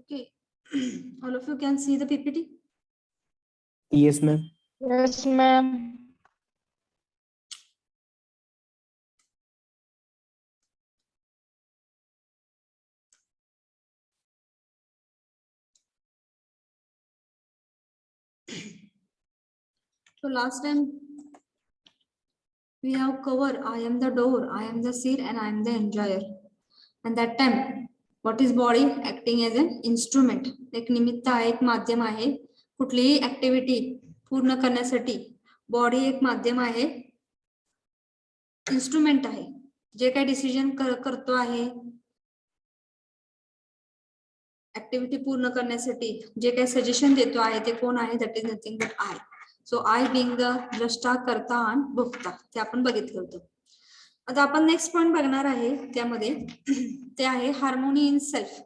Okay, all of you can see the PPT? Yes, ma'am. Yes, ma'am. So last time we have covered I am the door, I am the seer, and I am the enjoyer. And that time, what is body? Acting as an instrument. एक निमित्त आहे, एक माध्यम आहे. कुठलीही activity पूर्ण करण्यासाठी body एक माध्यम आहे, इन्स्ट्रुमेंट आहे. जे काही डिसिजन करतो आहे, ऍक्टिव्हिटी पूर्ण करण्यासाठी जे काही सजेशन देतो आहे ते कोण आहे? That is nothing but I. So I being the द्रष्टा, करता आणि भोगता, ते आपण बघितलं होतं. आता आपण नेक्स्ट पॉइंट बघणार आहे त्यामध्ये, ते आहे harmony in self.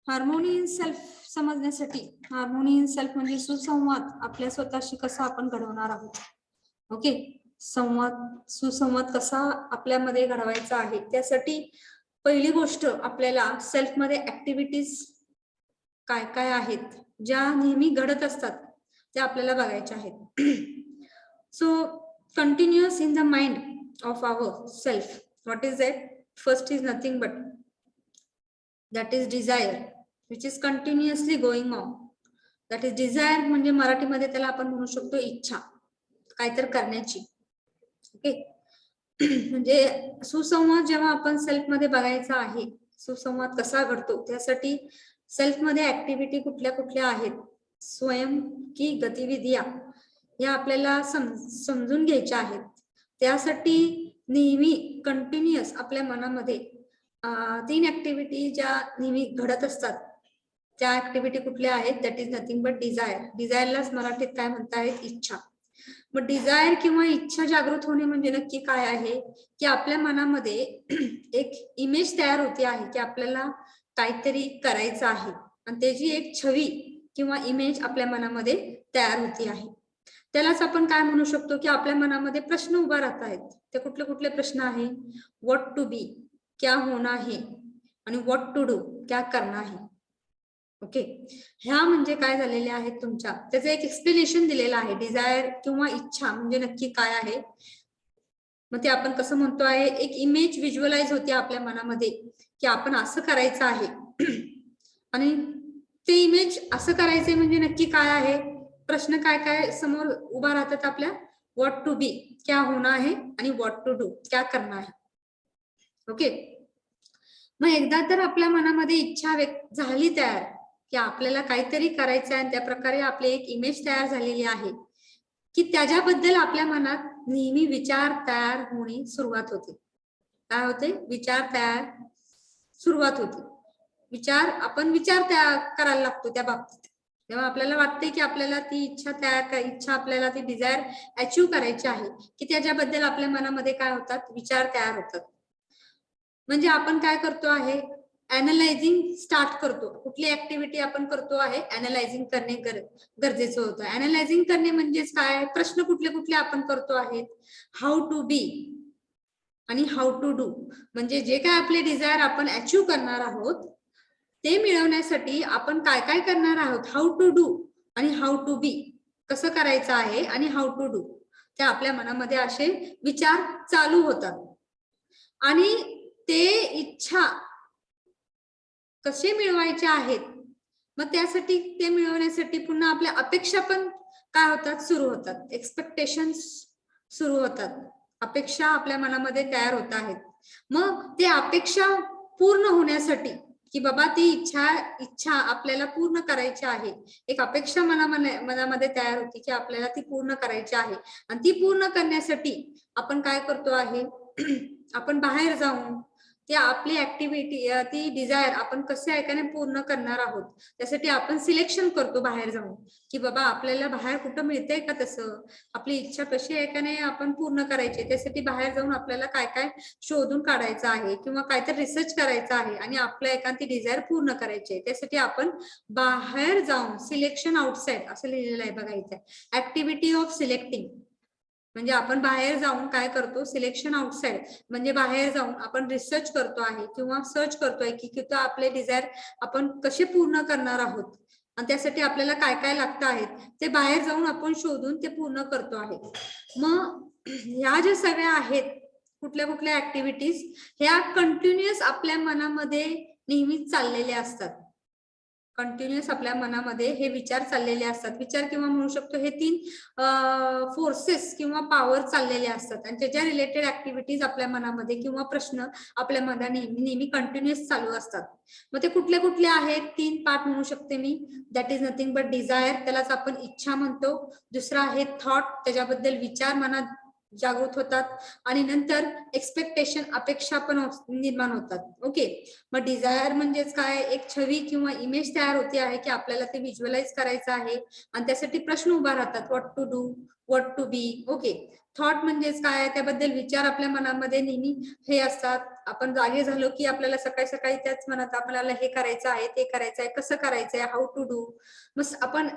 Harmony in self समजण्यासाठी, हार्मोनी इन सेल्फ म्हणजे सुसंवाद आपल्या स्वतःशी कसा आपण घडवणार आहोत. ओके, सुसंवाद कसा आपल्यामध्ये घडवायचा आहे, त्यासाठी पहिली गोष्ट आपल्याला सेल्फ मध्ये ऍक्टिव्हिटीज काय काय आहेत ज्या नेहमी घडत असतात त्या आपल्याला बघायच्या आहेत. So continuous in the mind of our self. What is that? First is nothing but that is desire, which is continuously going on. That is desire म्हणजे मराठीमध्ये त्याला आपण म्हणू शकतो इच्छा, काहीतरी करण्याची. ओके, म्हणजे सुसंवाद जेव्हा आपण सेल्फ मध्ये बघायचा आहे, सुसंवाद कसा घडतो त्यासाठी सेल्फ मध्ये ऍक्टिव्हिटी कुठल्या कुठल्या आहेत, स्वयं की गतिविधिया, या आपल्याला समजून घ्यायच्या आहेत. त्यासाठी नेहमी कंटिन्युअस आपल्या मनामध्ये 3 ऍक्टिव्हिटी ज्या नेहमी घडत असतात, त्या ऍक्टिव्हिटी कुठल्या आहेत? That is nothing but desire. डिझायरलाच मराठीत काय म्हणतायत? इच्छा. मग डिझायर किंवा इच्छा जागृत होणे म्हणजे नक्की काय आहे? की आपल्या मनामध्ये एक इमेज तयार होती आहे की आपल्याला काहीतरी करायचं आहे, आणि त्याची एक छवी किंवा इमेज आपल्या मनामध्ये तयार होती आहे. त्यालाच आपण काय म्हणू शकतो की आपल्या मनामध्ये प्रश्न उभा राहत आहेत. ते कुठले कुठले प्रश्न आहे? व्हॉट टू बी, क्या होना है, आणि व्हॉट टू डू, क्या करना है. ओके, ह्या म्हणजे काय झालेले आहेत तुमच्या, त्याचं एक एक्सप्लेनेशन दिलेलं आहे. डिझायर किंवा इच्छा म्हणजे नक्की काय आहे, मग ते आपण कसं म्हणतो आहे, एक इमेज व्हिज्युअलाइज होते आपल्या मनामध्ये की आपण असं करायचं आहे, आणि ते इमेज असं करायचंय म्हणजे नक्की काय आहे, प्रश्न काय काय समोर उभा राहतात आपल्या. व्हॉट टू बी, क्या होना है, आणि व्हॉट टू डू, क्या करना है. ओके, मग एकदा तर आपल्या मनामध्ये इच्छा व्यक्त झाली तयार की आपल्याला काहीतरी करायचं आहे, त्या प्रकारे आपली एक इमेज तयार झालेली आहे की त्याच्याबद्दल आपल्या मनात नेहमी विचार तयार होणे सुरुवात होते. काय होते? विचार तयार सुरुवात होते. आपण विचार तयार करायला लागतो त्या बाबतीत. तेव्हा आपल्याला वाटते की आपल्याला ती इच्छा आपल्याला ती डिझायर अचीव करायची आहे की त्याच्याबद्दल आपल्या मनामध्ये काय होतात? विचार तयार होतात. म्हणजे आपण काय करतो आहे? अॅनालायझिंग स्टार्ट करतो. कुठली ऍक्टिव्हिटी आपण करतो आहे? अॅनालायझिंग करणे गरजेचं होतं. अॅनालायझिंग करणे म्हणजेच काय? प्रश्न कुठले कुठले आपण करतो आहेत? हाऊ टू बी आणि हाऊ टू डू, म्हणजे जे काय आपले डिझायर आपण अचीव करणार आहोत ते मिळवण्यासाठी आपण काय काय करणार आहोत. हाऊ टू डू आणि हाऊ टू बी, कसं करायचं आहे आणि हाऊ टू डू, ते आपल्या मनामध्ये असे विचार चालू होतात. आणि ते इच्छा कसे मिळवायचे आहेत, मग त्यासाठी ते मिळवण्यासाठी पुन्हा आपल्या अपेक्षा पण काय होतात? सुरू होतात. एक्सपेक्टेशन्स सुरू होतात, अपेक्षा आपल्या मनामध्ये तयार होत आहेत. मग ते अपेक्षा पूर्ण होण्यासाठी की बाबा ती इच्छा आपल्याला पूर्ण करायची आहे, एक अपेक्षा मनामध्ये तयार होती की आपल्याला ती पूर्ण करायची आहे. आणि ती पूर्ण करण्यासाठी आपण काय करतो आहे आपण बाहेर जाऊन ती आपली ऍक्टिव्हिटी ती डिझायर आपण कसे ऐकाने पूर्ण करणार आहोत, त्यासाठी आपण सिलेक्शन करतो बाहेर जाऊन की बाबा आपल्याला बाहेर कुठं मिळतंय का तसं, आपली इच्छा कशी ऐकाने आपण पूर्ण करायची, त्यासाठी बाहेर जाऊन आपल्याला काय काय शोधून काढायचं आहे किंवा काहीतरी रिसर्च करायचं आहे आणि आपल्या एखादी डिझायर पूर्ण करायची आहे. त्यासाठी आपण बाहेर जाऊन सिलेक्शन आउटसाइड असं लिहिलेलं आहे बघा इथे, ऍक्टिव्हिटी ऑफ सिलेक्टिंग. म्हणजे आपण बाहेर जाऊन काय करतो, सिलेक्शन आउटसाइड म्हणजे बाहेर जाऊन आपण रिसर्च करतो आहे किंवा सर्च करतोय की आपले डिझायर आपण कसे पूर्ण करणार आहोत आणि त्यासाठी आपल्याला काय काय लागतं आहे ते बाहेर जाऊन आपण शोधून ते पूर्ण करतो आहे. मग ह्या ज्या सगळ्या आहेत कुठल्या कुठल्या ऍक्टिव्हिटीज, ह्या कंटिन्युअस आपल्या मनामध्ये नेहमीच चाललेल्या असतात. कंटिन्युअस आपल्या मनामध्ये हे विचार चाललेले असतात, विचार किंवा म्हणू शकतो हे 3 फोर्सेस किंवा पॉवर चाललेले असतात आणि त्याच्या रिलेटेड ऍक्टिव्हिटीज आपल्या मनामध्ये किंवा प्रश्न आपल्या मनात नेहमी कंटिन्युअस चालू असतात. मग ते कुठले कुठले आहेत, 3 पार्ट म्हणू शकते मी. That is nothing but desire, त्यालाच आपण इच्छा म्हणतो. दुसरा आहे थॉट, त्याच्याबद्दल विचार मनात जागृत होतात. आणि नंतर एक्सपेक्टेशन, अपेक्षा पण निर्माण होतात. ओके, मग डिझायर म्हणजेच काय, एक छवी किंवा इमेज तयार होते आहे की आपल्याला ते व्हिज्युअलाइज करायचं आहे आणि त्यासाठी प्रश्न उभा राहतात, what to do, what to be. Okay, thought म्हणजेच काय, त्याबद्दल विचार आपल्या मनामध्ये नेहमी हे असतात. आपण जागे झालो की आपल्याला सकाळी सकाळी त्याच मनात आपल्याला हे करायचं आहे, ते करायचं आहे, कसं करायचं आहे, हाऊ टू डू. मग आपण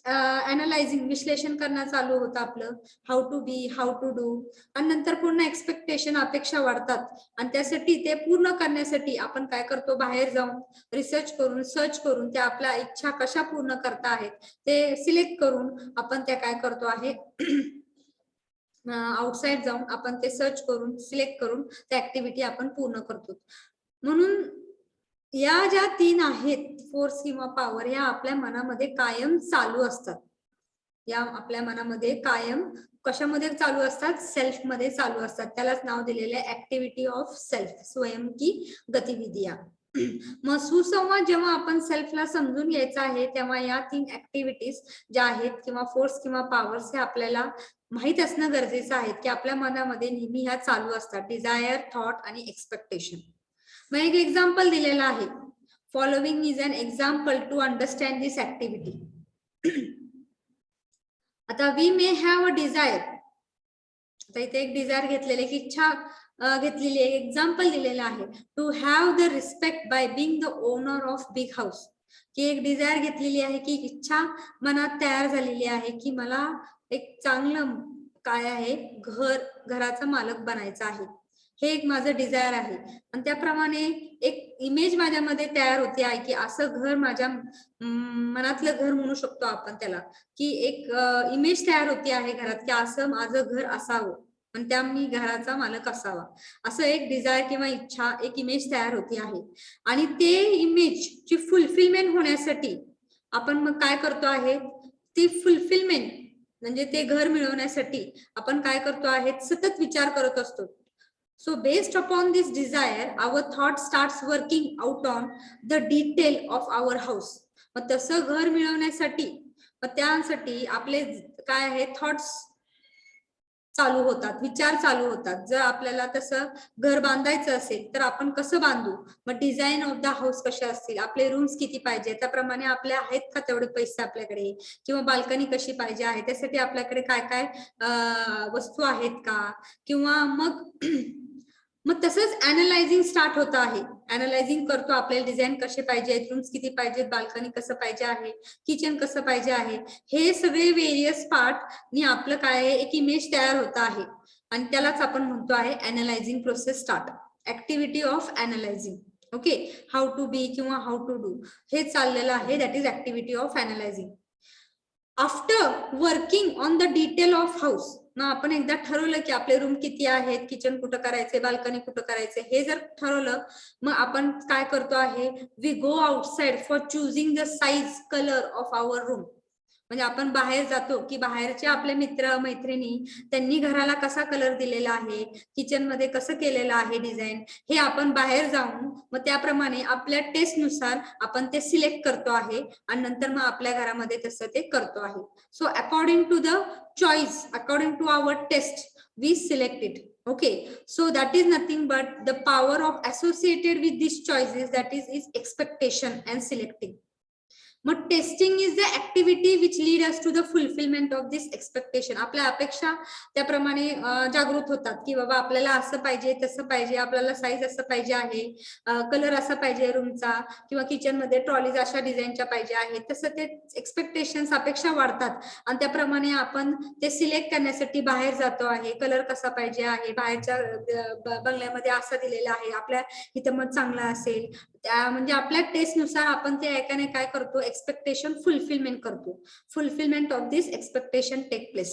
अनालायझिंग, विश्लेषण करणं चालू होतं आपलं, how to be, how to do. आणि नंतर पूर्ण एक्सपेक्टेशन, अपेक्षा वाढतात आणि त्यासाठी ते पूर्ण करण्यासाठी आपण काय करतो, बाहेर जाऊन रिसर्च करून सर्च करून त्या आपल्या इच्छा कशा पूर्ण करता आहेत ते सिलेक्ट करून आपण त्या काय करतो आहे आउटसाइड जाऊन आपण ते सर्च करून सिलेक्ट करून त्या ऍक्टिव्हिटी आपण पूर्ण करतो. म्हणून या ज्या 3 आहेत फोर्स किंवा पॉवर, या आपल्या मनामध्ये कायम चालू असतात. या आपल्या मनामध्ये कायम कशामध्ये चालू असतात, सेल्फ मध्ये चालू असतात. त्यालाच नाव दिलेलं आहे ऍक्टिव्हिटी ऑफ सेल्फ, स्वयं की गतिविधिया. मग सुसंवाद जेव्हा आपण सेल्फला समजून घ्यायचा आहे तेव्हा या 3 ऍक्टिव्हिटीज ज्या आहेत किंवा फोर्स किंवा पॉवर्स हे आपल्याला माहित असणं गरजेचं आहे की आपल्या मनामध्ये नेहमी ह्या चालू असतात, डिझायर, थॉट आणि एक्सपेक्टेशन. मग एक एक्झाम्पल दिलेलं आहे, following is an example to understand this activity. आता we may have a desire, आता इथे एक डिझायर घेतलेली, एक इच्छा घेतलेली आहे, एक्झाम्पल दिलेलं आहे, to have the respect by being the owner of big house. की एक डिझायर घेतलेली आहे की इच्छा मनात तयार झालेली आहे की मला एक चांगलं काय आहे, घराचा मालक बनायचं आहे. हे एक माझं डिझायर आहे आणि त्याप्रमाणे एक इमेज माझ्यामध्ये तयार होते आहे की असं घर, माझ्या मनातलं घर म्हणू शकतो आपण त्याला, की एक इमेज तयार होती आहे घरात की असं माझं घर असावं आणि त्या मी घराचा मालक असावा. असं एक डिझायर किंवा इच्छा, एक इमेज तयार होती आहे. आणि ते इमेजची फुलफिलमेंट होण्यासाठी आपण मग काय करतो आहे, ती फुलफिलमेंट म्हणजे ते घर मिळवण्यासाठी आपण काय करतो आहे, सतत विचार करत असतो. So based upon this desire, our thought starts working out on the detail of our house. मग तसं घर मिळवण्यासाठी, मग त्यासाठी आपले काय आहे, थॉट्स चालू होतात, विचार चालू होतात. जर आपल्याला तसं घर बांधायचं असेल तर आपण कसं बांधू, मग डिझाईन ऑफ द हाऊस कशा असतील, आपले रूम्स किती पाहिजे, त्याप्रमाणे आपले आहेत का तेवढे पैसे आपल्याकडे, किंवा बाल्कनी कशी पाहिजे आहे, त्यासाठी आपल्याकडे काय काय वस्तू आहेत का, किंवा मग तसंच अनालायझिंग स्टार्ट होत आहे. अनालायझिंग करतो, आपल्याला डिझाईन कसे पाहिजे, रूम्स किती पाहिजेत, बाल्कनी कसं पाहिजे आहे, किचन कसं पाहिजे आहे, हे सगळे वेरियस पार्ट नि आपलं काय आहे, एक इमेज तयार होत आहे आणि त्यालाच आपण म्हणतो आहे analysing process start, activity of analysing. Okay, how to be किंवा हाऊ टू डू हे चाललेलं आहे, that is activity of analysing. After working on the detail of house, मग आपण एकदा ठरवलं की आपले रूम किती आहेत, किचन कुठं करायचे, बाल्कनी कुठं करायचे, हे जर ठरवलं, मग आपण काय करतो आहे, we go outside for choosing the size, colour of our room. म्हणजे आपण बाहेर जातो की बाहेरचे आपले मित्र मैत्रिणी त्यांनी घराला कसा कलर दिलेला आहे, किचन मध्ये कसं केलेलं आहे डिझाईन, हे आपण बाहेर जाऊन मग त्याप्रमाणे आपल्या टेस्टनुसार आपण ते सिलेक्ट करतो आहे आणि नंतर मग आपल्या घरामध्ये तसं ते करतो आहे. So according to the choice, according to our taste we select it. Okay, so that is nothing but the power of associated with these choices, that is expectation and selecting. मग testing is the activity which lead us to the fulfilment of this expectation. आपल्या अपेक्षा त्याप्रमाणे जागृत होतात की बाबा आपल्याला असं पाहिजे तसं पाहिजे, आपल्याला साईज असं पाहिजे आहे, कलर असा पाहिजे रूमचा, किंवा किचन मध्ये ट्रॉलीज अशा डिझाईनच्या पाहिजे आहेत. तसं ते एक्सपेक्टेशन्स अपेक्षा वाढतात आणि त्याप्रमाणे आपण ते सिलेक्ट करण्यासाठी बाहेर जातो आहे. कलर कसा पाहिजे आहे, बाहेरच्या बंगल्यामध्ये असा दिलेला आहे, आपल्या इथं मग चांगला असेल, म्हणजे आपल्या टेस्टनुसार आपण ते ऐकाने काय करतो, एक्सपेक्टेशन फुलफिलमेंट करतो. Fulfilment of this expectation take place.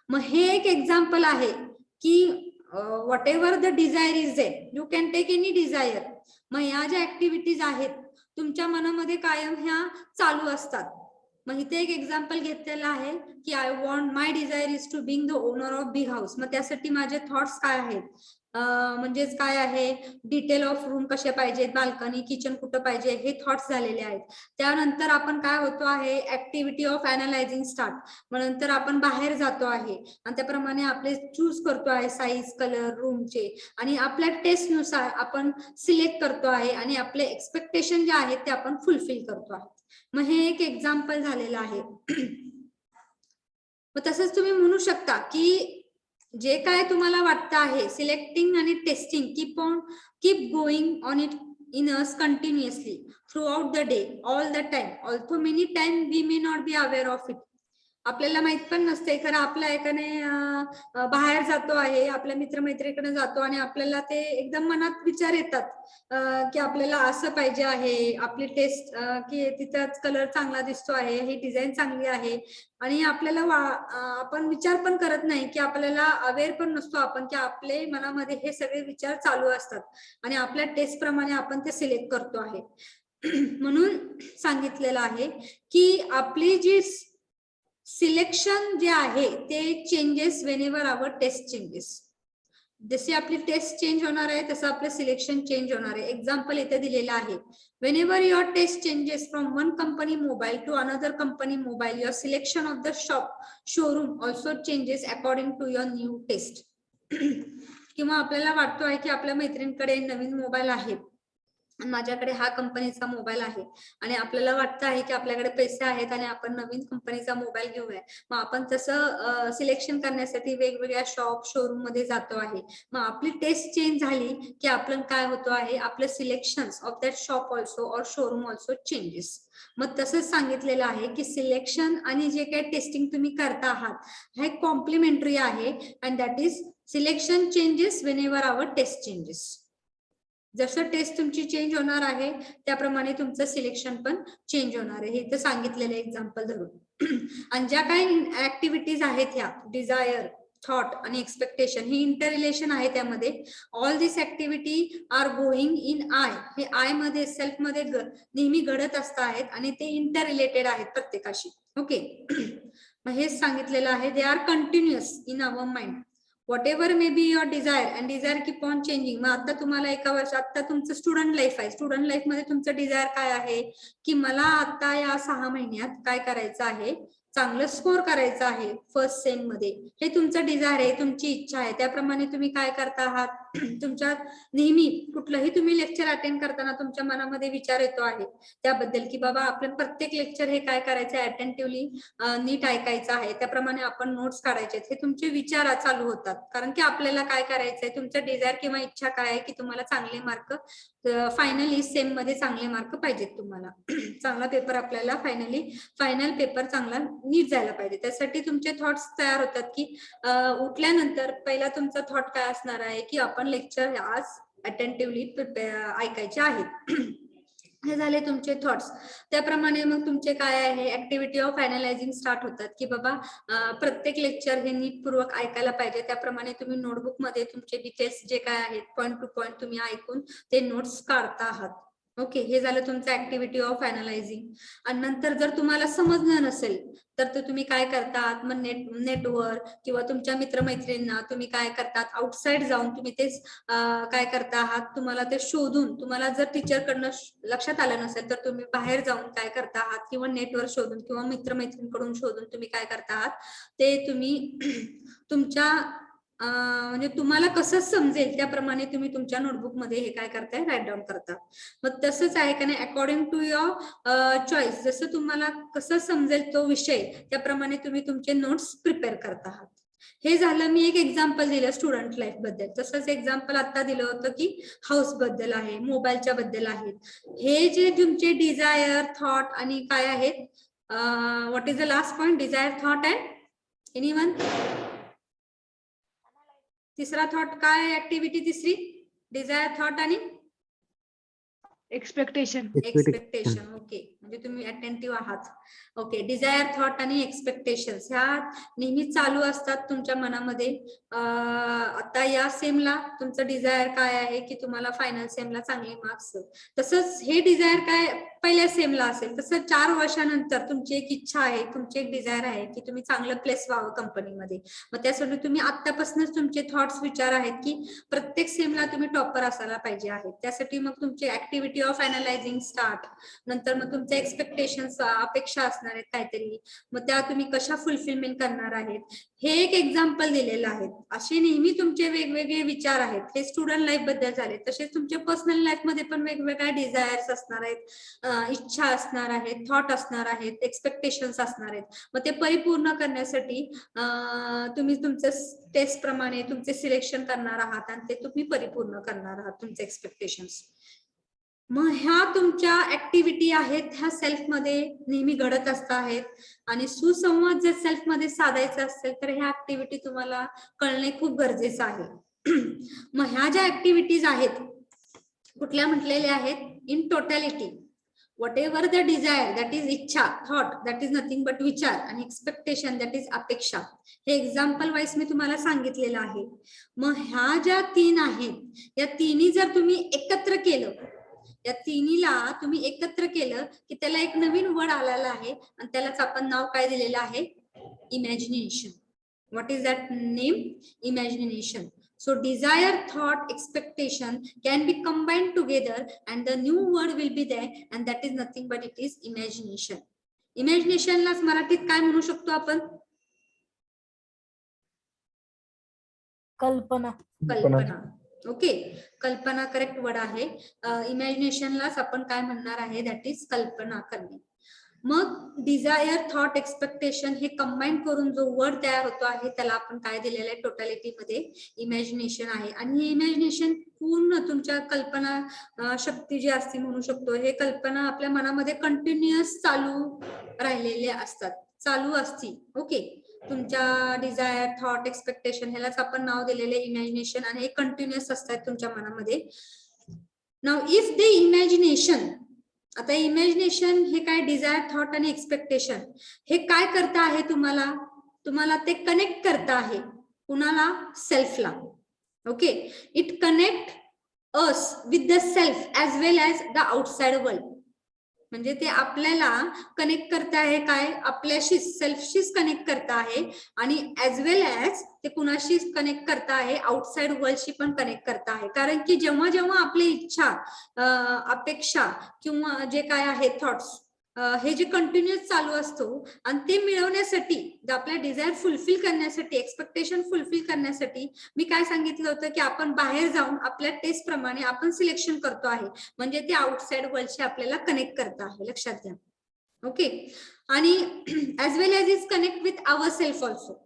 मग हे एक एक्झाम्पल आहे की whatever the desire is there, you can take any desire. मग ह्या ज्या ऍक्टिव्हिटीज आहेत तुमच्या मनामध्ये कायम ह्या चालू असतात. मग इथे एक एक्झाम्पल घेतलेला आहे की I want my desire is to being the owner of big house. मग त्यासाठी माझे थॉट्स काय आहेत, म्हणजेच काय आहे, डिटेल ऑफ रूम कसे पाहिजेत, बाल्कनी किचन कुठं पाहिजे, हे थॉट्स झालेले आहेत. त्यानंतर आपण काय होतो आहे, ऍक्टिव्हिटी ऑफ अनालायझिंग स्टार्ट. मग नंतर आपण बाहेर जातो आहे आणि त्याप्रमाणे आपले चूज करतो आहे साईज, कलर रूमचे, आणि आपल्या टेस्टनुसार आपण सिलेक्ट करतो आहे आणि आपले एक्सपेक्टेशन जे आहेत ते आपण फुलफिल करतो आहे. मग हे एक एक्झाम्पल झालेलं आहे. मग तसंच तुम्ही म्हणू शकता की जे काय तुम्हाला वाटतं आहे, सिलेक्टिंग आणि testing keep going on it in us continuously throughout the day, all the time, although many time we may not be aware of it. आपल्याला माहित पण नसते खरं आपल्या एकाने बाहेर जातो आहे, आपल्या मित्रमैत्रिणीकडे जातो आणि आपल्याला ते एकदम मनात विचार येतात की आपल्याला असं पाहिजे आहे, आपली टेस्ट की तिथंच कलर चांगला दिसतो आहे, ही डिझाईन चांगली आहे, आणि आपल्याला आपण विचार पण करत नाही की आपल्याला अवेअर पण नसतो आपण की आपले मनामध्ये हे सगळे विचार चालू असतात आणि आपल्या टेस्ट प्रमाणे आपण ते सिलेक्ट करतो आहे. म्हणून सांगितलेलं आहे की आपली जी सिलेक्शन जे आहे ते changes whenever our taste changes. जशी आपली टेस्ट चेंज होणार आहे तसं आपलं सिलेक्शन चेंज होणार आहे. एक्झाम्पल इथे दिलेलं आहे, whenever your taste changes from one company mobile to another company mobile, your selection of the showroom also changes according to your new taste. किंवा आपल्याला वाटतो आहे की आपल्या मैत्रिणीकडे नवीन मोबाईल आहे, माझ्याकडे हा कंपनीचा मोबाईल आहे, आणि आपल्याला वाटतं आहे की आपल्याकडे पैसे आहेत आणि आपण नवीन कंपनीचा मोबाईल घेऊया. मग आपण तसं सिलेक्शन करण्यासाठी वेगवेगळ्या शोरूम मध्ये जातो आहे. मग आपली टेस्ट चेंज झाली की आपलं काय होतो आहे, आपलं selection of that shop also और शोरूम ऑल्सो चेंजेस. मग तसंच सांगितलेलं आहे की सिलेक्शन आणि जे काही टेस्टिंग तुम्ही करता आहात हे कॉम्प्लिमेंटरी आहे, and that is selection changes whenever our taste changes. जसं टेस्ट तुमची चेंज होणार आहे त्याप्रमाणे तुमचं सिलेक्शन पण चेंज होणार आहे, हे इथं सांगितलेलं एक्झाम्पल धरून. आणि ज्या काही ऍक्टिव्हिटीज आहेत ह्या डिझायर, थॉट आणि एक्सपेक्टेशन, ही इंटर रिलेशन आहे त्यामध्ये. All this activity are going in I, हे आय मध्ये सेल्फ मध्ये नेहमी घडत असत आहेत आणि ते इंटर रिलेटेड आहेत प्रत्येकाशी. ओके, मग हेच सांगितलेलं आहे, they are continuous in our mind. whatever may be your desire and desire keep on changing. मग आता तुम्हाला एका वर्ष, आता तुमचं स्टुडंट लाईफ आहे, स्टुडंट लाईफ मध्ये तुमचं डिझायर काय आहे की मला आता या 6 महिन्यात काय करायचं आहे, चांगलं स्कोर करायचं आहे फर्स्ट सेम मध्ये, हे तुमचं डिझायर आहे, तुमची इच्छा आहे. त्याप्रमाणे तुम्ही काय करता आहात, तुमच्या नेहमी कुठलंही तुम्ही लेक्चर अटेंड करताना तुमच्या मनामध्ये विचार येतो आहे त्याबद्दल की बाबा आपलं प्रत्येक लेक्चर हे काय करायचं, अटेंटिव्हली नीट ऐकायचं आहे, त्याप्रमाणे आपण नोट्स काढायचे. हे तुमचे विचार चालू होतात, कारण की आपल्याला काय करायचंय, तुमचं डिझायर किंवा इच्छा काय आहे की तुम्हाला चांगले मार्क फायनली सेम मध्ये चांगले मार्क पाहिजेत तुम्हाला. चांगला पेपर आपल्याला फायनल पेपर चांगला नीट जायला पाहिजे. त्यासाठी तुमचे थॉट्स तयार होतात की उठल्यानंतर पहिला तुमचा थॉट काय असणार आहे की आपण लेक्चर आज अटेंटिव्हली ऐकायचे आहेत. हे झाले तुमचे थॉट्स. त्याप्रमाणे मग तुमचे काय आहे, ऍक्टिव्हिटी ऑफ अनालायझिंग स्टार्ट होतात की बाबा प्रत्येक लेक्चर हे नीटपूर्वक ऐकायला पाहिजे. त्याप्रमाणे तुम्ही नोटबुक मध्ये तुमचे डिटेल्स जे काय आहेत पॉईंट टू पॉईंट तुम्ही ऐकून ते नोट्स काढता आहात. ओके, हे झालं तुमचं ऍक्टिव्हिटी ऑफ अनालायझिंग. आणि नंतर जर तुम्हाला समजलं नसेल तर ते तुम्ही काय करतात, मग नेटवर किंवा तुमच्या मित्रमैत्रिणींना तुम्ही काय करतात, आउटसाइड जाऊन तुम्ही तेच काय करता आहात, तुम्हाला ते शोधून, तुम्हाला जर टीचरकडनं लक्षात आलं नसेल तर तुम्ही बाहेर जाऊन काय करता आहात किंवा नेटवर शोधून किंवा मित्रमैत्रिणींकडून शोधून तुम्ही काय करता आहात, ते तुम्ही तुमच्या म्हणजे तुम्हाला कसं समजेल त्याप्रमाणे तुम्ही तुमच्या नोटबुक मध्ये हे काय करताय, राईट डाऊन करता. मग तसंच आहे का नाही, अकॉर्डिंग टू युअर चॉईस, जसं तुम्हाला कसं समजेल तो विषय त्याप्रमाणे तुम्ही तुमचे नोट्स प्रिपेअर करत आहात. हे झालं, मी एक एक्झाम्पल दिलं स्टुडंट लाईफ बद्दल. तसंच एक्झाम्पल आता दिलं होतं की हाऊस बद्दल आहे, मोबाईलच्या बद्दल आहेत. हे जे तुमचे डिझायर, थॉट आणि काय आहेत, what is the last point, desire, thought and anyone, तिसरा थॉट काय, ऍक्टिव्हिटी तिसरी, डिझायर, थॉट आणि Expectation. एक्सपेक्टेशन. ओके, म्हणजे तुम्ही अटेंटिव्ह आहात. ओके, डिझायर, थॉट आणि एक्सपेक्टेशन्स ह्या नेहमी चालू असतात तुमच्या मनामध्ये. आता या सेमला तुमचं डिझायर काय आहे की तुम्हाला फायनल सेमला चांगले मार्क्स. तसंच हे डिझायर काय पहिल्या सेमला असेल, तसं 4 वर्षानंतर तुमची एक इच्छा आहे, तुमची एक डिझायर आहे की तुम्ही चांगलं प्लेस व्हावं कंपनीमध्ये. मग त्यासाठी तुम्ही आतापासूनच तुमचे थॉट्स, विचार आहेत की प्रत्येक सेमला तुम्ही टॉपर असायला पाहिजे आहेत. त्यासाठी मग तुमची ऍक्टिव्हिटी ऑफ अनालायझिंग स्टार्ट. नंतर मग तुमचे एक्सपेक्टेशन्स, अपेक्षा असणार आहेत काहीतरी, मग त्या तुम्ही कशा फुलफिलमेंट करणार आहेत. हे एक एक्झाम्पल दिलेलं आहे. असे नेहमी तुमचे वेगवेगळे विचार आहेत. हे स्टुडंट लाईफ बद्दल झाले. तसेच तुमच्या पर्सनल लाईफ मध्ये पण वेगवेगळ्या डिझायर्स असणार आहेत, इच्छा असणार आहेत, थॉट असणार आहेत, एक्सपेक्टेशन्स असणार आहेत. मग ते परिपूर्ण करण्यासाठी तुम्ही तुमचं टेस्ट प्रमाणे तुमचे सिलेक्शन करणार आहात आणि ते तुम्ही परिपूर्ण करणार आहात तुमचे एक्सपेक्टेशन्स. मग ह्या तुमच्या ऍक्टिव्हिटी आहेत, ह्या सेल्फ मध्ये नेहमी घडत असतात. आणि सुसंवाद जर सेल्फ मध्ये साधायचा असेल तर ह्या ऍक्टिव्हिटी तुम्हाला कळणे खूप गरजेचं आहे. मग ह्या ज्या ऍक्टिव्हिटीज आहेत कुठल्या म्हटलेल्या आहेत, in totality, whatever the desire, that is इच्छा, thought, that is nothing but विचार, आणि expectation, that is अपेक्षा. हे एक्झाम्पल वाईज मी तुम्हाला सांगितलेलं आहे. मग ह्या ज्या 3 आहेत, या तिन्ही जर तुम्ही एकत्र केलं, या तिन्हीला तुम्ही एकत्र केलं की त्याला एक नवीन वर्ड आलेला आहे आणि त्यालाच आपण नाव काय दिलेलं आहे, imagination. What is that name, imagination. So desire, thought, expectation can be combined together and the new word will be there, and that is nothing but it is imagination. Imagination लाच मराठीत काय म्हणू शकतो आपण, कल्पना. कल्पना. ओके, कल्पना correct word आहे. इमॅजिनेशनलाच आपण काय म्हणणार आहे, दॅट इज कल्पना करणे. मग डिझायर, थॉट, एक्सपेक्टेशन हे कंबाईन करून जो वर्ड तयार होतो आहे त्याला आपण काय दिलेलं आहे, टोटॅलिटी मध्ये इमॅजिनेशन आहे. आणि हे इमॅजिनेशन पूर्ण तुमच्या कल्पना शक्ती जी असते म्हणू शकतो, हे कल्पना आपल्या मनामध्ये कंटिन्युअस चालू राहिलेले असतात, चालू असती. ओके, तुमच्या डिझायर, थॉट, एक्सपेक्टेशन ह्यालाच आपण नाव दिलेले इमॅजिनेशन, आणि हे कंटिन्युअस असतात तुमच्या मनामध्ये. नाउ इफ द इमॅजिनेशन, आता इमॅजिनेशन हे काय, डिझायर, थॉट आणि एक्सपेक्टेशन हे काय करता आहे, तुम्हाला ते कनेक्ट करता आहे कुणाला, सेल्फला. Okay, it connect us with the self as well as the outside world. म्हणजे ते आपल्याला कनेक्ट करत आहे काय, आपल्याशी, सेल्फशीच कनेक्ट करत आहे, आणि ऍज वेल ऍज ते कुणाशी कनेक्ट करत आहे, आउटसाइड वर्ल्डशी पण कनेक्ट करत आहे. कारण की जेव्हा जेव्हा आपली इच्छा, अपेक्षा किंवा जे काय आहे थॉट्स, हे जे कंटिन्युअस चालू असतो, आणि ते मिळवण्यासाठी, आपल्या डिझायर फुलफिल करण्यासाठी, एक्सपेक्टेशन फुलफिल करण्यासाठी मी काय सांगितलं होतं की आपण बाहेर जाऊन आपल्या टेस्ट प्रमाणे आपण सिलेक्शन करतो आहे, म्हणजे ते आउटसाइड वर्ल्डशी आपल्याला कनेक्ट करत आहे, लक्षात घ्या. ओके, आणि as well as is connect with our self also.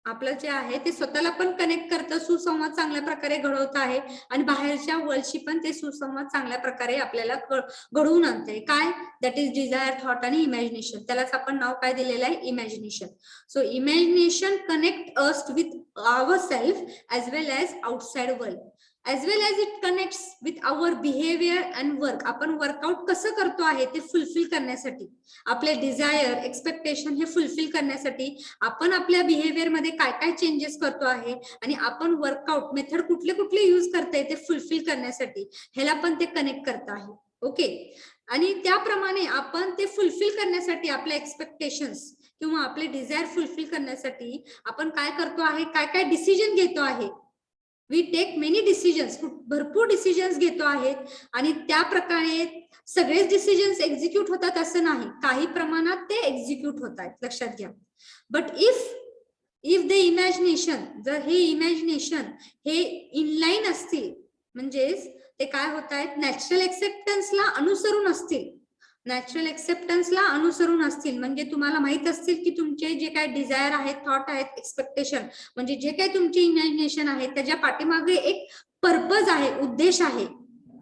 आपलं जे आहे ते स्वतःला पण कनेक्ट करतं, सुसंवाद चांगल्या प्रकारे घडवत आहे, आणि बाहेरच्या वर्ल्डशी पण ते सुसंवाद चांगल्या प्रकारे आपल्याला घडवून आणते. काय, दॅट इज डिझायर, थॉट आणि इमॅजिनेशन. त्यालाच आपण नाव काय दिलेलं आहे, imagination. So imagination connect us with our self as well as outside world. as well as it connects with our behavior and work. आपण वर्कआउट कसं करतो आहे ते फुलफिल करण्यासाठी, आपले डिझायर एक्सपेक्टेशन हे फुलफिल करण्यासाठी आपण आपल्या बिहेवियर मध्ये काय काय चेंजेस करतो आहे आणि आपण वर्कआउट मेथड कुठले कुठले यूज करताय ते फुलफिल करण्यासाठी, ह्याला पण ते कनेक्ट करत आहे. ओके, आणि त्याप्रमाणे आपण ते फुलफिल करण्यासाठी आपल्या एक्सपेक्टेशन्स किंवा आपले डिझायर फुलफिल करण्यासाठी आपण काय करतो आहे, काय काय डिसिजन घेतो आहे. वी टेक मेनी डिसिजन्स, भरपूर डिसिजन्स घेतो आहेत आणि त्या प्रकारे सगळेच डिसिजन्स एक्झिक्यूट होतात असं नाही, काही प्रमाणात ते एक्झिक्यूट होत आहेत, लक्षात घ्या. बट इफ द इमॅजिनेशन, जर हे इमॅजिनेशन हे इनलाईन असतील, म्हणजेच ते काय होत आहेत, नॅचरल एक्सेप्टन्सला अनुसरून असतील, नॅचरल एक्सेप्टन्सला अनुसरून असतील, म्हणजे तुम्हाला माहित असतील की तुमचे जे काय डिझायर आहेत, थॉट आहेत, एक्सपेक्टेशन म्हणजे जे काही तुमचे इमॅजिनेशन आहे त्याच्या पाठीमागे एक पर्पज आहे, उद्देश आहे.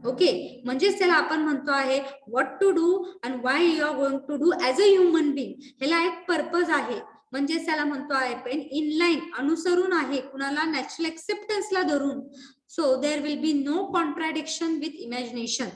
ओके, म्हणजेच त्याला आपण म्हणतो आहे what to do and why you are going to do as a human being. ह्याला एक पर्पज आहे, म्हणजे त्याला म्हणतो आहे पण इनलाईन, अनुसरून आहे कुणाला, नॅचरल एक्सेप्टन्सला धरून. So there will be no contradiction with imagination.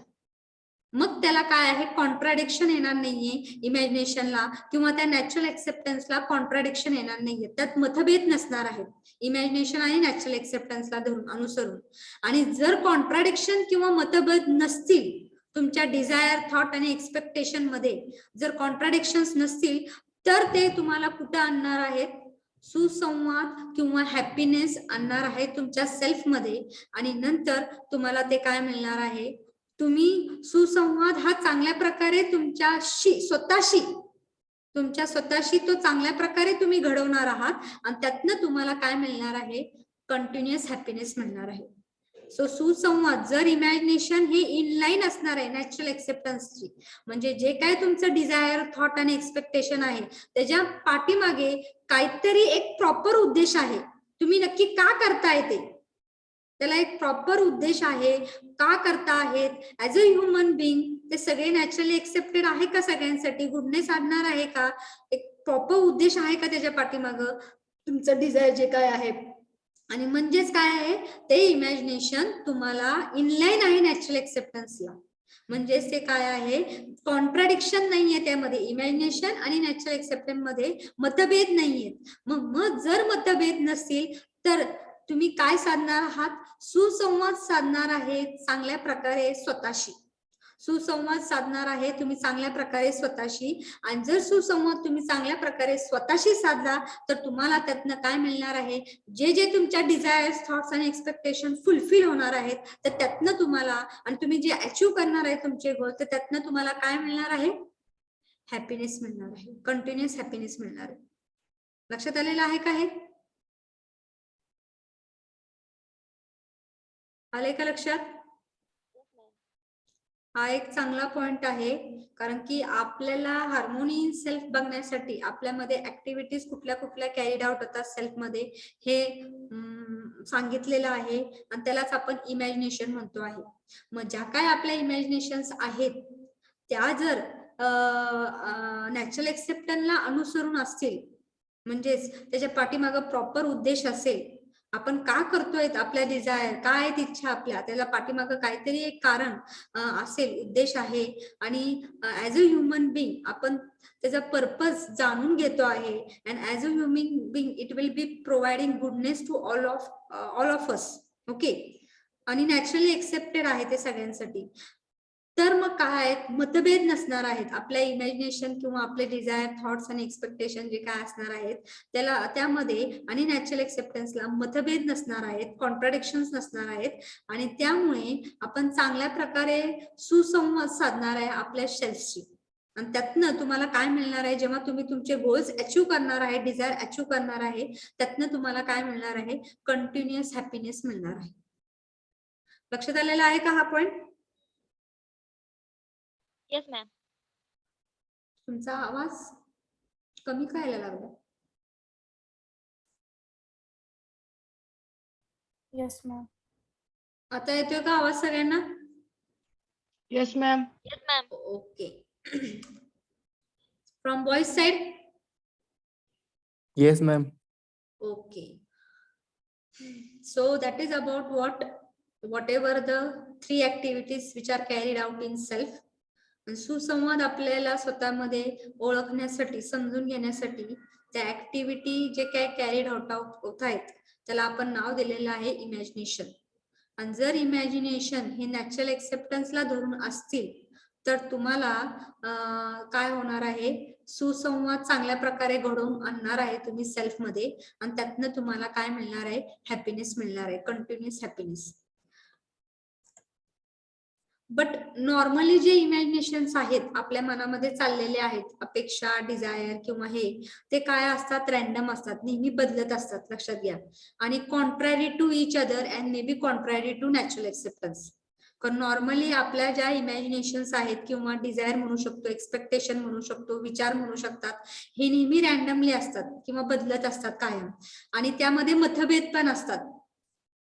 मग त्याला काय आहे, कॉन्ट्राडिक्शन येणार नाहीये इमॅजिनेशनला किंवा त्या नॅचरल एक्सेप्टन्सला कॉन्ट्राडिक्शन येणार नाहीये, त्यात मतभेद नसणार आहेत इमॅजिनेशन आणि नॅचरल एक्सेप्टन्सला धरून, अनुसरून. आणि जर कॉन्ट्राडिक्शन किंवा मतभेद नसतील तुमच्या डिझायर, थॉट आणि एक्सपेक्टेशन मध्ये, जर कॉन्ट्राडिक्शन्स नसतील तर ते तुम्हाला कुठं आणणार आहेत, सुसंवाद किंवा हॅपीनेस आणणार आहे तुमच्या सेल्फ मध्ये. आणि नंतर तुम्हाला ते काय मिळणार आहे, तुम्ही सुसंवाद हा चांगल्या प्रकारे तुमच्या स्वतःशी तो चांगल्या प्रकारे तुम्ही घडवणार आहात आणि त्यातनं तुम्हाला काय मिळणार आहे, कंटिन्युअस हॅपीनेस मिळणार आहे. सो सुसंवाद, जर इमॅजिनेशन हे इनलाईन असणार आहे नॅचरल एक्सेप्टन्सची, म्हणजे जे काय तुमचं डिझायर, थॉट आणि एक्सपेक्टेशन आहे त्याच्या पाठीमागे काहीतरी एक प्रॉपर उद्देश आहे, तुम्ही नक्की का करताय ते, त्याला एक प्रॉपर उद्देश आहे, का करता आहेत, ऍज अ ह्युमन बिंग ते सगळे नॅचरली एक्सेप्टेड आहे का, सगळ्यांसाठी गुडनेस आणणार आहे का, एक प्रॉपर उद्देश आहे का त्याच्या पाठीमाग तुमचं डिझायर जे काय आहे. आणि म्हणजेच काय आहे, ते इमॅजिनेशन तुम्हाला इनलाईन आहे नॅचरल एक्सेप्टन्सला, म्हणजेच ते काय आहे, कॉन्ट्राडिक्शन नाहीये त्यामध्ये, इमॅजिनेशन आणि नॅचरल एक्सेप्टन्स मध्ये मतभेद नाहीयेत. मग जर मतभेद नसतील तर तुम्ही काय साधणार आहात, सुसंवाद साधणार आहे चांगल्या प्रकारे स्वतःशी, सुसंवाद साधणार आहे तुम्ही चांगल्या प्रकारे स्वतःशी. आणि जर सुसंवाद तुम्ही चांगल्या प्रकारे स्वतःशी साधला तर तुम्हाला त्यातनं काय मिळणार आहे, जे जे तुमच्या डिझायर्स, थॉट्स आणि एक्सपेक्टेशन फुलफिल होणार आहेत तर त्यातनं तुम्हाला, आणि तुम्ही जे अचीव्ह करणार आहे तुमचे गोल, तर त्यातनं तुम्हाला काय मिळणार आहे, हॅपीनेस मिळणार आहे, कंटिन्युअस हॅपीनेस मिळणार आहे. लक्षात आलेलं आहे का हे, आले का लक्षात? हा एक चांगला पॉइंट आहे, कारण की आपल्याला हार्मोनी इन सेल्फ बघण्यासाठी आपल्यामध्ये ऍक्टिव्हिटीज कुठल्या कुठल्या कॅरीड आउट होतात सेल्फ मध्ये हे सांगितलेलं आहे आणि त्यालाच आपण इमॅजिनेशन म्हणतो आहे. मग ज्या काय आपल्या इमॅजिनेशन्स आहेत त्या जर नॅचरल एक्सेप्टन्सला अनुसरून असतील, म्हणजेच त्याच्या पाठीमागं प्रॉपर उद्देश असेल, आपण का करतोय, आपल्या डिझायर काय आहेत, इच्छा आपल्या, त्याला पाठीमागं काहीतरी एक कारण असेल, उद्देश आहे, आणि ऍज अ ह्युमन बिंग आपण त्याचा पर्पज जाणून घेतो आहे. And as a human being it will be providing goodness to all of us. Okay, आणि नॅचरली एक्सेप्टेड आहे ते सगळ्यांसाठी. तर मग काय आहेत, मतभेद नसणार आहेत आपल्या इमॅजिनेशन किंवा आपले डिझायर, थॉट्स आणि एक्सपेक्टेशन जे काय असणार आहेत त्याला, त्यामध्ये आणि नॅचरल एक्सेप्टन्सला मतभेद नसणार आहेत, कॉन्ट्राडिक्शन्स नसणार आहेत. आणि त्यामुळे आपण चांगल्या प्रकारे सुसंवाद साधणार आहे आपल्या सेल्फशी. आणि त्यातनं तुम्हाला काय मिळणार आहे, जेव्हा तुम्ही तुमचे गोल्स अचीव्ह करणार आहे, डिझायर अचीव्ह करणार आहे, त्यातनं तुम्हाला काय मिळणार आहे, कंटिन्युअस हॅपीनेस मिळणार आहे. लक्षात आलेला आहे का हा पॉइंट? Yes, ma'am. तुमचा आवाज कमी काय लागला? Yes, ma'am. आता येतोय का आवाज सगळ्यांना? Yes, ma'am. Yes, ma'am. Okay. From boys side? Yes, ma'am. Okay. So that is about what whatever the 3 activities which are carried out in self. सुसंवाद आपल्याला स्वतःमध्ये ओळखण्यासाठी, समजून घेण्यासाठी त्या ऍक्टिव्हिटी जे काय कॅरीड आउट होत आहेत त्याला आपण नाव दिलेलं आहे इमॅजिनेशन. आणि जर इमॅजिनेशन हे नॅचरल एक्सेप्टन्सला धरून असतील तर तुम्हाला काय होणार आहे, सुसंवाद चांगल्या प्रकारे घडवून आणणार आहे तुम्ही सेल्फ मध्ये, आणि त्यातनं तुम्हाला काय मिळणार आहे, हॅपीनेस मिळणार आहे, कंटिन्युअस हॅपीनेस. बट नॉर्मली जे इमॅजिनेशन्स आहेत आपल्या मनामध्ये चाललेले आहेत, अपेक्षा, डिझायर किंवा हे, ते काय असतात, रॅन्डम असतात, नेहमी बदलत असतात, लक्षात घ्या. आणि contrary to each other and may be contrary to natural acceptance. कारण नॉर्मली आपल्या ज्या इमॅजिनेशन्स आहेत किंवा डिझायर म्हणू शकतो, एक्सपेक्टेशन म्हणू शकतो, विचार म्हणू शकतात, हे नेहमी रॅन्डमली असतात किंवा बदलत असतात कायम. आणि त्यामध्ये मतभेद पण असतात,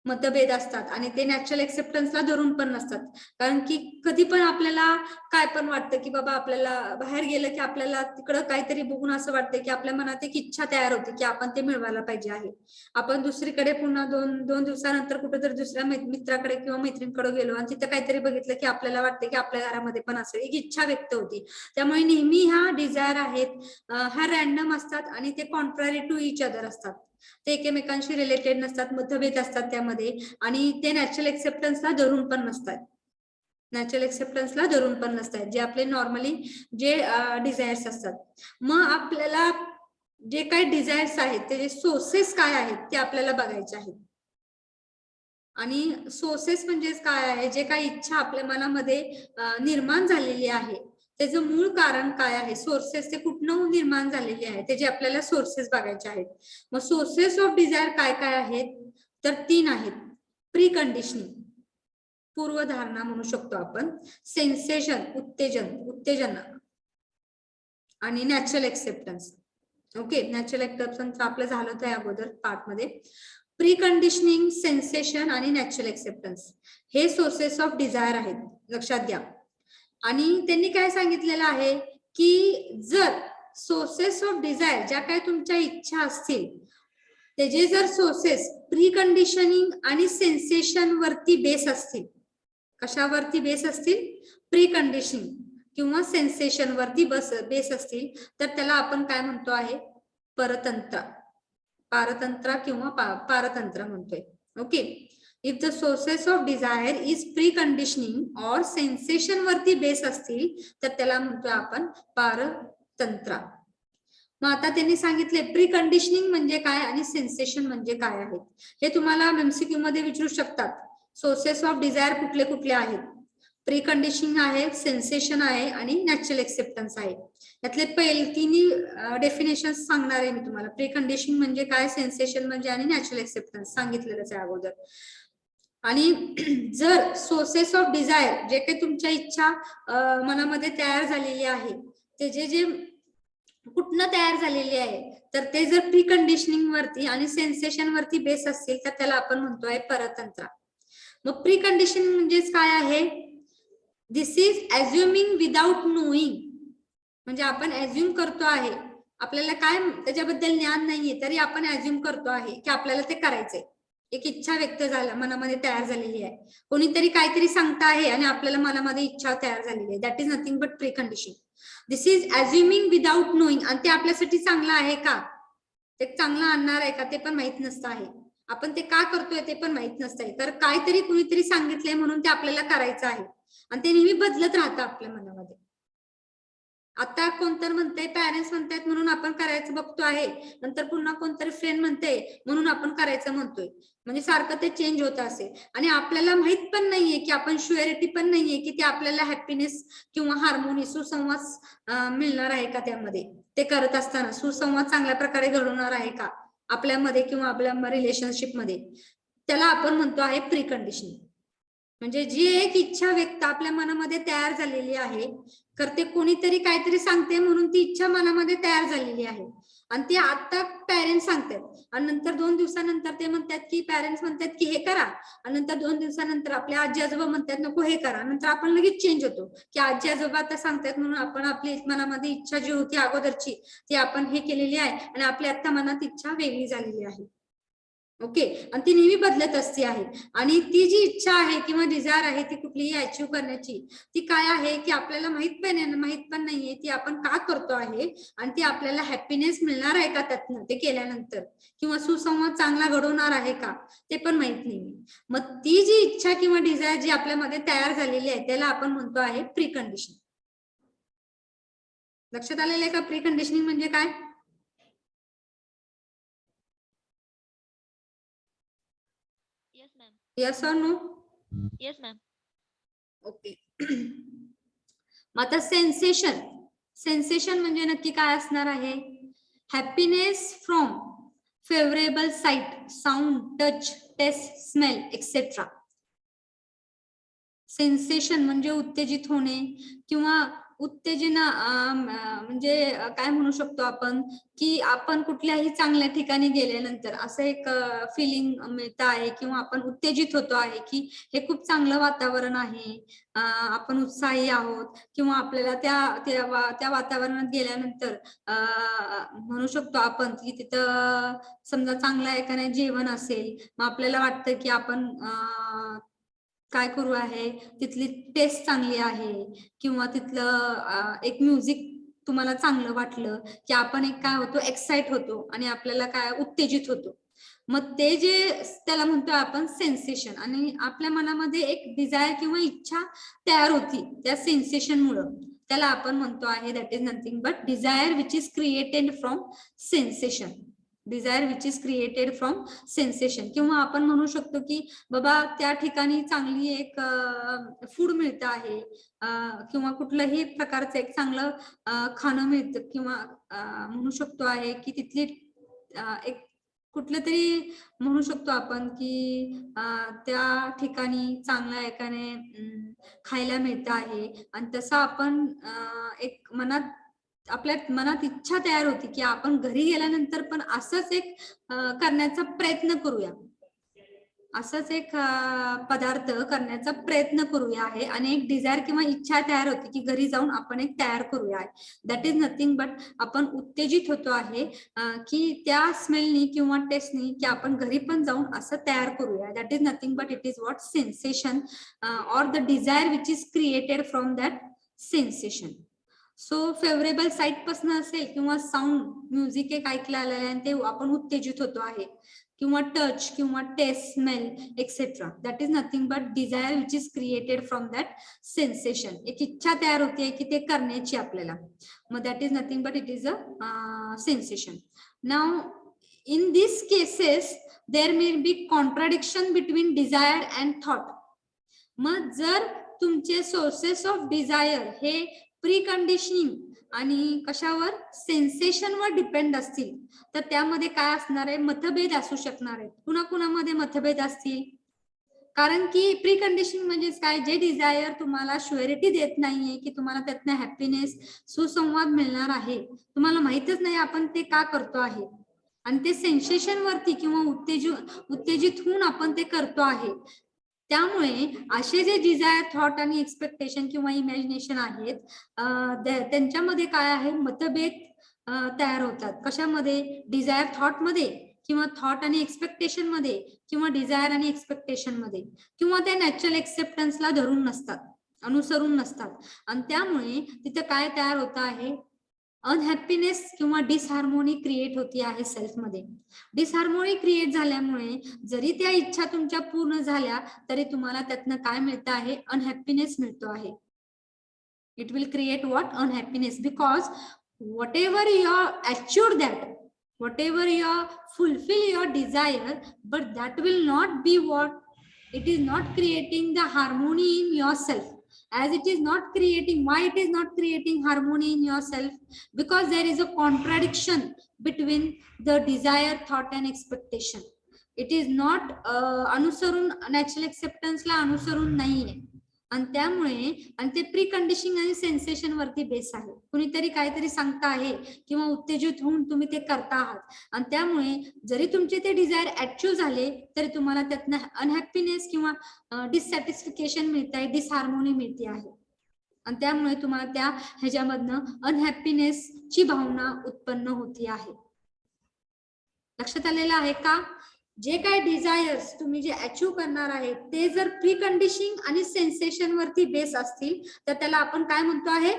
मतभेद असतात, आणि ते नॅचरल एक्सेप्टन्सला धरून पण नसतात. कारण की कधी पण आपल्याला काय पण वाटतं की बाबा आपल्याला बाहेर गेलं की आपल्याला तिकडं काहीतरी बघून असं वाटतं की आपल्या मनात एक इच्छा तयार होते की आपण ते मिळवायला पाहिजे आहे. आपण दुसरीकडे पुन्हा दोन दिवसानंतर कुठेतरी दुसऱ्या मित्राकडे किंवा मैत्रिणीकडे गेलो आणि तिथं काहीतरी बघितलं की आपल्याला वाटतं की आपल्या घरामध्ये पण असं एक इच्छा व्यक्त होती. त्यामुळे नेहमी ह्या डिझायर आहेत, ह्या रॅन्डम असतात आणि ते कॉन्ट्रॅरी टू इच अदर असतात. ते एकमेकांशी रिलेटेड नसतात, मतभेद असतात त्यामध्ये, आणि ते नॅचरल एक्सेप्टन्सला धरून पण नसतात. नॅचरल एक्सेप्टन्सला धरून पण नसतात जे आपले नॉर्मली जे डिझायर्स असतात. मग आपल्याला जे काही डिझायर्स आहेत त्याचे सोर्सेस काय आहेत ते आपल्याला बघायचे आहेत. आणि सोर्सेस म्हणजे काय आहे, जे काही इच्छा आपल्या मनामध्ये निर्माण झालेली आहे त्याचं मूळ कारण काय आहे, सोर्सेस ते कुठनं निर्माण झालेले आहे त्याचे आपल्याला सोर्सेस बघायचे आहेत. मग सोर्सेस ऑफ डिझायर काय काय आहेत, तर 3 आहेत. प्री कंडिशनिंग, पूर्वधारणा म्हणू शकतो आपण, सेन्सेशन, उत्तेजन, आणि natural acceptance. Okay, natural acceptance आपलं झालं होतं अगोदर पार्ट मध्ये. प्री कंडिशनिंग, सेन्सेशन आणि नॅचरल एक्सेप्टन्स हे सोर्सेस ऑफ डिझायर आहेत, लक्षात घ्या. आणि त्यांनी काय सांगितलेलं आहे की जर सोर्सेस ऑफ डिझायर ज्या काही तुमच्या इच्छा असतील त्याचे जर सोर्सेस प्री कंडिशनिंग आणि सेन्सेशन वरती बेस असतील, कशावरती बेस असतील, प्री कंडिशनिंग किंवा सेन्सेशन वरती बेस असतील तर त्याला आपण काय म्हणतो आहे, पारतंत्र किंवा पारतंत्र म्हणतोय. Okay, if the sources of desire is pre conditioning or sensation वरती बेस असतील तर त्याला म्हणतोय आपण पारतंत्र. मग आता त्यांनी सांगितले प्री कंडिशनिंग म्हणजे काय आणि सेन्सेशन म्हणजे काय आहे, हे तुम्हाला एमसीक्यू मध्ये विचारू शकतात. सोर्सेस ऑफ डिझायर कुठले कुठले आहेत, प्री कंडिशनिंग आहे, सेन्सेशन आहे आणि नॅचरल एक्सेप्टन्स आहे. यातले पहिले तिन्ही डेफिनेशन सांगणार आहे मी तुम्हाला. प्री कंडिशनिंग म्हणजे काय, सेन्सेशन म्हणजे आणि नॅचरल एक्सेप्टन्स सांगितलेलंच आहे अगोदर. आणि जर सोर्सेस ऑफ डिझायर जे काही तुमच्या इच्छा मनामध्ये तयार झालेली आहे ते जे कुठनं तयार झालेली आहे तर ते जर प्री कंडिशनिंग वरती आणि सेन्सेशन वरती बेस असतील तर त्याला आपण म्हणतोय परतंत्र. मग प्री कंडिशनिंग म्हणजेच काय आहे, दिस इज अज्युमिंग विदाउट नोईंग, म्हणजे आपण अज्युम करतो आहे, आपल्याला काय त्याच्याबद्दल ज्ञान नाहीये तरी आपण अज्युम करतो आहे की आपल्याला ते करायचंय. एक इच्छा व्यक्त झाला, मनामध्ये तयार झालेली आहे, कोणीतरी काहीतरी सांगत आहे आणि आपल्याला मनामध्ये इच्छा तयार झालेली आहे, that is nothing but pre conditioning. This is assuming without knowing, आणि ते आपल्यासाठी चांगलं आहे का, ते चांगलं आणणार आहे का ते पण माहित नसतं आहे, आपण ते का करतोय ते पण माहित नसतंय, तर काहीतरी कुणीतरी सांगितलंय म्हणून ते आपल्याला करायचं आहे, आणि ते नेहमी बदलत राहतं आपल्या मनामध्ये. आता कोणतरी म्हणते, पॅरेंट्स म्हणतात म्हणून आपण करायचं बघतो आहे, नंतर पुन्हा कोणतरी फ्रेंड म्हणते म्हणून आपण करायचं म्हणतोय, म्हणजे सारखं ते चेंज होत असेल. आणि आपल्याला माहित पण नाहीये की आपण शुअरिटी पण नाहीये की ते आपल्याला हॅपीनेस किंवा हार्मोनी, सुसंवाद मिळणार आहे का त्यामध्ये, ते करत असताना सुसंवाद चांगल्या प्रकारे घडवणार आहे का आपल्यामध्ये किंवा आपल्या रिलेशनशिप मध्ये, त्याला आपण म्हणतो आहे प्री कंडिशनिंग. म्हणजे जी एक इच्छा व्यक्त आपल्या मनामध्ये तयार झालेली आहे, तर ते कोणीतरी काहीतरी सांगते म्हणून ती इच्छा मनामध्ये तयार झालेली आहे, आणि ते आता पॅरेंट्स सांगतात आणि नंतर 2 दिवसानंतर ते म्हणतात की पॅरेंट्स म्हणतात की हे करा, आणि नंतर 2 दिवसानंतर आपले आजी आजोबा म्हणतात नको हे करा, नंतर आपण लगेच चेंज होतो की आजी आजोबा आता सांगतात म्हणून आपण आपली मनामध्ये इच्छा जी होती अगोदरची ती आपण हे केलेली आहे आणि आपल्या आता मनात इच्छा वेगळी झालेली आहे. ओके, आणि ती नेहमी बदलत असते आहे. आणि ती जी इच्छा आहे किंवा डिझायर आहे ती कुठलीही अचीव्ह करण्याची, ती काय आहे की आपल्याला माहित पण नाहीये ती आपण का करतो आहे, आणि ती आपल्याला हॅपीनेस मिळणार आहे का त्यातनं ते केल्यानंतर, किंवा सुसंवाद चांगला घडवणार आहे का ते पण माहित नाहीये. मग ती जी इच्छा किंवा डिझायर जी आपल्यामध्ये तयार झालेली आहे त्याला आपण म्हणतो आहे प्री कंडिशन. लक्षात आलेलं आहे का प्री कंडिशनिंग म्हणजे काय? Yes, ma'am. Yes or no? Yes, ma'am. Okay. मग आता सेन्सेशन, सेन्सेशन म्हणजे नक्की काय असणार आहे? Happiness from favourable sight, sound, touch, taste, smell etcetera. Sensation म्हणजे उत्तेजित होणे किंवा उत्तेजना, म्हणजे काय म्हणू शकतो आपण की आपण कुठल्याही चांगल्या ठिकाणी गेल्यानंतर असं एक फिलिंग मिळत आहे किंवा आपण उत्तेजित होतो आहे की हे खूप चांगलं वातावरण आहे, आपण उत्साही आहोत, किंवा आपल्याला त्या वातावरणात गेल्यानंतर म्हणू शकतो आपण की तिथं समजा चांगलं आहे का नाही जेवण असेल, मग आपल्याला वाटतं की आपण काय करू आहे, तिथली टेस्ट चांगली आहे किंवा तिथलं एक म्युझिक तुम्हाला चांगलं वाटलं की आपण एक काय होतो, एक्साइट होतो आणि आपल्याला काय उत्तेजित होतो. मग ते जे त्याला म्हणतो आपण सेन्सेशन, आणि आपल्या मनामध्ये एक डिझायर किंवा इच्छा तयार होती त्या सेन्सेशन मुळे, त्याला आपण म्हणतो आहे that is nothing but desire which is created from sensation. Desire which is created from sensation. किंवा आपण म्हणू शकतो की बाबा त्या ठिकाणी चांगली एक फूड मिळतं आहे, किंवा कुठलंही प्रकारचं एक चांगलं खाणं मिळतं, किंवा म्हणू शकतो आहे की तिथली एक कुठलं तरी म्हणू शकतो आपण की त्या ठिकाणी चांगल्या एकाने खायला मिळतं आहे, आणि तसं आपण एक आपल्या मनात इच्छा तयार होती की आपण घरी गेल्यानंतर पण असंच एक करण्याचा प्रयत्न करूया, असंच एक पदार्थ करण्याचा प्रयत्न करूया आहे, आणि एक डिझायर किंवा इच्छा तयार होती की घरी जाऊन आपण एक तयार करूया. दॅट इज नथिंग बट आपण उत्तेजित होतो आहे की त्या स्मेलनी किंवा टेस्टनी की आपण घरी पण जाऊन असं तयार करूया. That is nothing but it is what sensation or the desire which is created from that sensation. So favourable sight पासून असेल किंवा साऊंड म्युझिक एक ऐकलं आलेलं आहे ते आपण उत्तेजित होतो आहे, किंवा टच किंवा taste, smell etcetera. That is nothing but desire which is created from that sensation. एक इच्छा तयार होते की ते करण्याची आपल्याला, मग that is nothing but it is a sensation. Now in these cases there may be contradiction between desire and thought. मग जर तुमचे सोर्सेस ऑफ डिझायर हे प्री कंडिशनिंग आणि कशावर, सेन्सेशन वर डिपेंड असतील तर त्यामध्ये काय असणार आहे, मतभेद असू शकणार आहे. कुणाकुणामध्ये मतभेद असतील, कारण की प्री कंडिशनिंग म्हणजे काय, जे डिझायर तुम्हाला शुअरिटी देत नाहीये की तुम्हाला त्यातनं हॅपीनेस, सुसंवाद मिळणार आहे, तुम्हाला माहितच नाही आपण ते का करतो आहे, आणि ते सेन्सेशन वरती किंवा उत्तेजित होऊन आपण ते करतो आहे. त्यामुळे असे जे डिझायर, थॉट आणि एक्सपेक्टेशन किंवा इमॅजिनेशन आहेत त्यांच्यामध्ये काय आहे, मतभेद तयार होतात. कशामध्ये, डिझायर थॉट मध्ये, किंवा थॉट आणि एक्सपेक्टेशन मध्ये, किंवा डिझायर आणि एक्सपेक्टेशन मध्ये, किंवा त्या नॅचरल एक्सेप्टन्सला धरून नसतात, अनुसरून नसतात, आणि त्यामुळे तिथे काय तयार होत आहे, अनहॅपीनेस किंवा डिसहार्मोनी क्रिएट होती आहे सेल्फ मध्ये. डिसहार्मोनी क्रिएट झाल्यामुळे जरी त्या इच्छा तुमच्या पूर्ण झाल्या तरी तुम्हाला त्यातनं काय मिळतं आहे, अनहॅपीनेस मिळतो आहे. It will create what, unhappiness, because whatever you achieve that, whatever you fulfill your desire, but that will not be what, it is not creating the harmony in yourself. As it is not creating, why it is not creating harmony in yourself, because there is a contradiction between the desire, thought and expectation. It is not अनुसरून, natural एक्सेप्टन्सला अनुसरून नाहीये, आणि त्यामुळे, आणि ते pre conditioning आणि sensation वरती base आहे. कुणीतरी काहीतरी सांगता आहे किंवा उत्तेजित होऊन तुम्ही ते करता आहात, आणि त्यामुळे जरी तुमचे ते डिझायर अचीव्ह झाले तरी तुम्हाला त्यातनं अनहॅपीनेस किंवा डिससॅटिस्फिकेशन मिळत आहे, डिसहार्मोनी मिळते आहे, आणि त्यामुळे तुम्हाला त्या ह्याच्यामधनं अनहॅपीनेसची भावना उत्पन्न होती आहे. लक्षात आलेलं आहे का? जे काय डिझायर्स तुम्ही जे अचीव करणार आहे ते जर प्री कंडिशनिंग आणि सेन्सेशन वरती बेस असतील तर त्याला आपण काय म्हणतो आहे,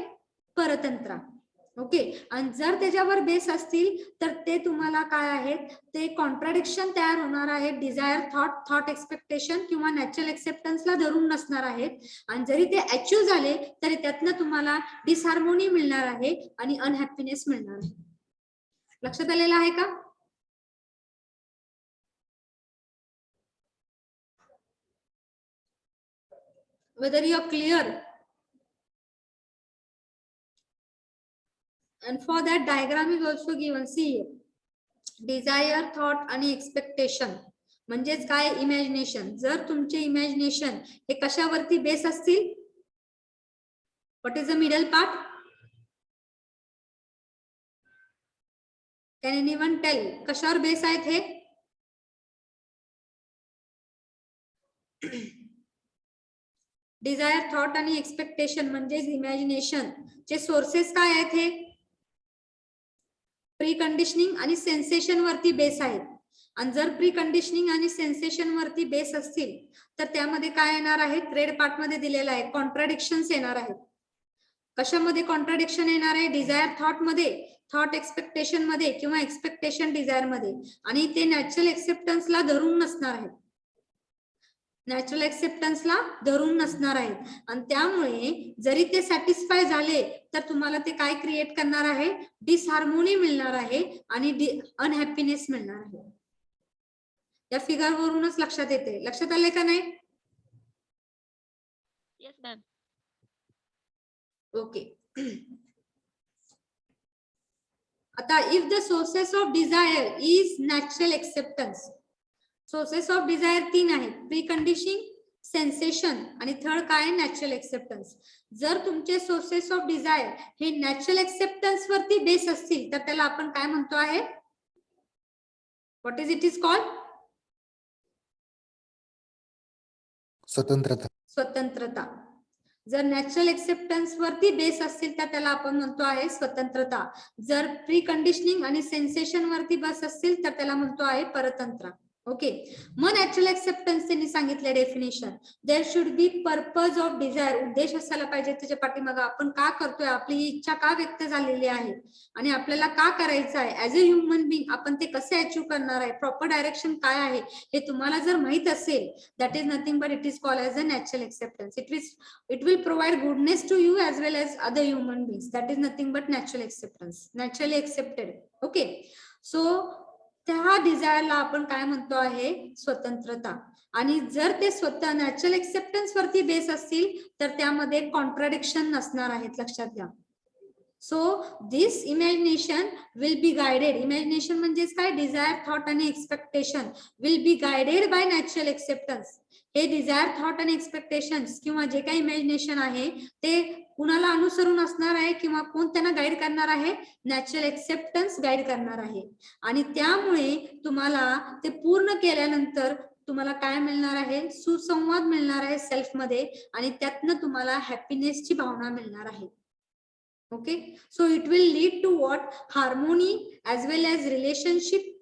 परतंत्रा. ओके. आणि जर त्याच्यावर बेस असतील तर ते तुम्हाला काय आहेत, ते कॉन्ट्राडिक्शन तयार होणार आहे. डिझायर, थॉट एक्सपेक्टेशन किंवा नॅचरल एक्सेप्टन्सला धरून नसणार आहेत. आणि जरी ते अचीव झाले तरी त्यातनं तुम्हाला डिसहार्मोनी मिळणार आहे आणि अनहॅपीनेस मिळणार आहे. लक्षात आलेलं आहे का? Whether you are clear, and for that diagram is also given. See, desire, thought आणि expectation म्हणजेच काय, इमॅजिनेशन. जर तुमचे इमॅजिनेशन हे कशावरती बेस असतील, what is the middle part, can anyone tell कशावर बेस आहेत हे? डिझायर, थॉट आणि एक्सपेक्टेशन म्हणजेच इमॅजिनेशन चे सोर्सेस काय आहेत, हे प्री कंडिशनिंग आणि सेन्सेशन वरती बेस आहेत. आणि जर प्री कंडिशनिंग आणि सेन्सेशन वरती बेस असतील तर त्यामध्ये काय येणार आहे, रेड पार्ट मध्ये दिलेला आहे, कॉन्ट्राडिक्शन्स येणार आहेत. कशामध्ये कॉन्ट्राडिक्शन येणार आहे, डिझायर थॉट मध्ये, थॉट एक्सपेक्टेशन मध्ये किंवा एक्सपेक्टेशन डिझायर मध्ये. आणि ते नॅचरल एक्सेप्टन्सला धरून नसणार आहेत, नॅचरल एक्सेप्टन्सला धरून नसणार आहेत. आणि त्यामुळे जरी ते सॅटिस्फाय झाले तर तुम्हाला ते काय क्रिएट करणार आहे, डिसहार्मोनी मिळणार आहे आणि अनहॅपीनेस मिळणार आहे. या फिगर वरूनच लक्षात येते. लक्षात आले का नाही? Yes ma'am. ओके. आता if the sources of desire is natural acceptance, sources of desire 3 आहेत, प्री कंडिशनिंग, सेन्सेशन आणि थर्ड काय, नॅचरल एक्सेप्टन्स. जर तुमचे सोर्सेस ऑफ डिझायर हे नॅचरल एक्सेप्टन्स वरती बेस असतील तर त्याला आपण काय म्हणतो आहे, what is it is called, स्वतंत्रता. स्वतंत्रता. जर नॅचरल एक्सेप्टन्स वरती बेस असतील तर त्याला आपण म्हणतो आहे स्वतंत्रता. जर प्री कंडिशनिंग आणि सेन्सेशन वरती बेस असतील तर त्याला म्हणतो आहे परतंत्रा. ओके. मग नॅचरल एक्सेप्टन्स त्यांनी सांगितले definition, there should be purpose of desire, उद्देश असायला पाहिजे त्याच्या पाठीमागे, आपण का करतोय, आपली इच्छा का व्यक्त झालेली आहे आणि आपल्याला का करायचं आहे, ऍज अ ह्युमन बिंग आपण ते कसे अचीव करणार आहे, प्रॉपर डायरेक्शन काय आहे हे तुम्हाला जर माहित असेल, that is nothing but it is called as a natural acceptance. It will provide goodness to you as well as other human beings. That is nothing but natural acceptance, naturally accepted. Okay. So त्या डिझायरला आपण काय म्हणतो आहे, स्वतंत्रता. आणि जर ते स्वतः नॅचरल एक्सेप्टन्स वरती बेस असतील तर त्यामध्ये कॉन्ट्राडिक्शन नसणार आहेत, लक्षात घ्या. So this imagination will be guided, imagination म्हणजेच काय, डिझायर, थॉट आणि expectation will be guided bye natural acceptance. हे डिझायर, थॉट आणि एक्सपेक्टेशन्स किंवा जे काही इमॅजिनेशन आहे ते कुणाला अनुसरून असणार आहे किंवा कोण त्यांना गाईड करणार आहे, नॅचरल एक्सेप्टन्स गाईड करणार आहे. आणि त्यामुळे तुम्हाला ते पूर्ण केल्यानंतर तुम्हाला काय मिळणार आहे, सुसंवाद मिळणार आहे सेल्फ मध्ये आणि त्यातनं तुम्हाला हॅपीनेसची भावना मिळणार आहे. Okay. So it will lead to what, harmony as well as relationship.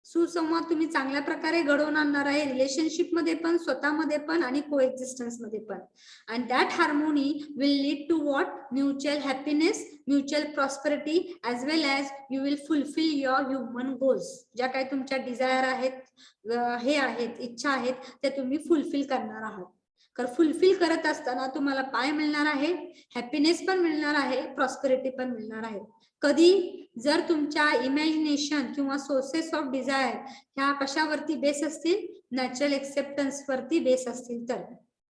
सुसंवाद तुम्ही चांगल्या प्रकारे घडवून आणणार आहे, रिलेशनशिप मध्ये पण, स्वतःमध्ये पण आणि कोएक्झिस्टन्स मध्ये पण. And that harmony will lead to what, mutual happiness, mutual prosperity as well as you will fulfil your human goals. ज्या काही तुमच्या डिझायर आहेत, हे आहेत, इच्छा आहेत, ते तुम्ही फुलफिल करणार आहात. तर फुलफिल करत असताना तुम्हाला काय मिळणार आहे, हॅपीनेस पण मिळणार आहे, प्रॉस्पेरिटी पण मिळणार आहे. कधी, जर तुमच्या इमॅजिनेशन किंवा सोर्सेस ऑफ डिझायर ह्या कशावरती बेस असतील, नॅचरल एक्सेप्टन्स वरती बेस असतील तर.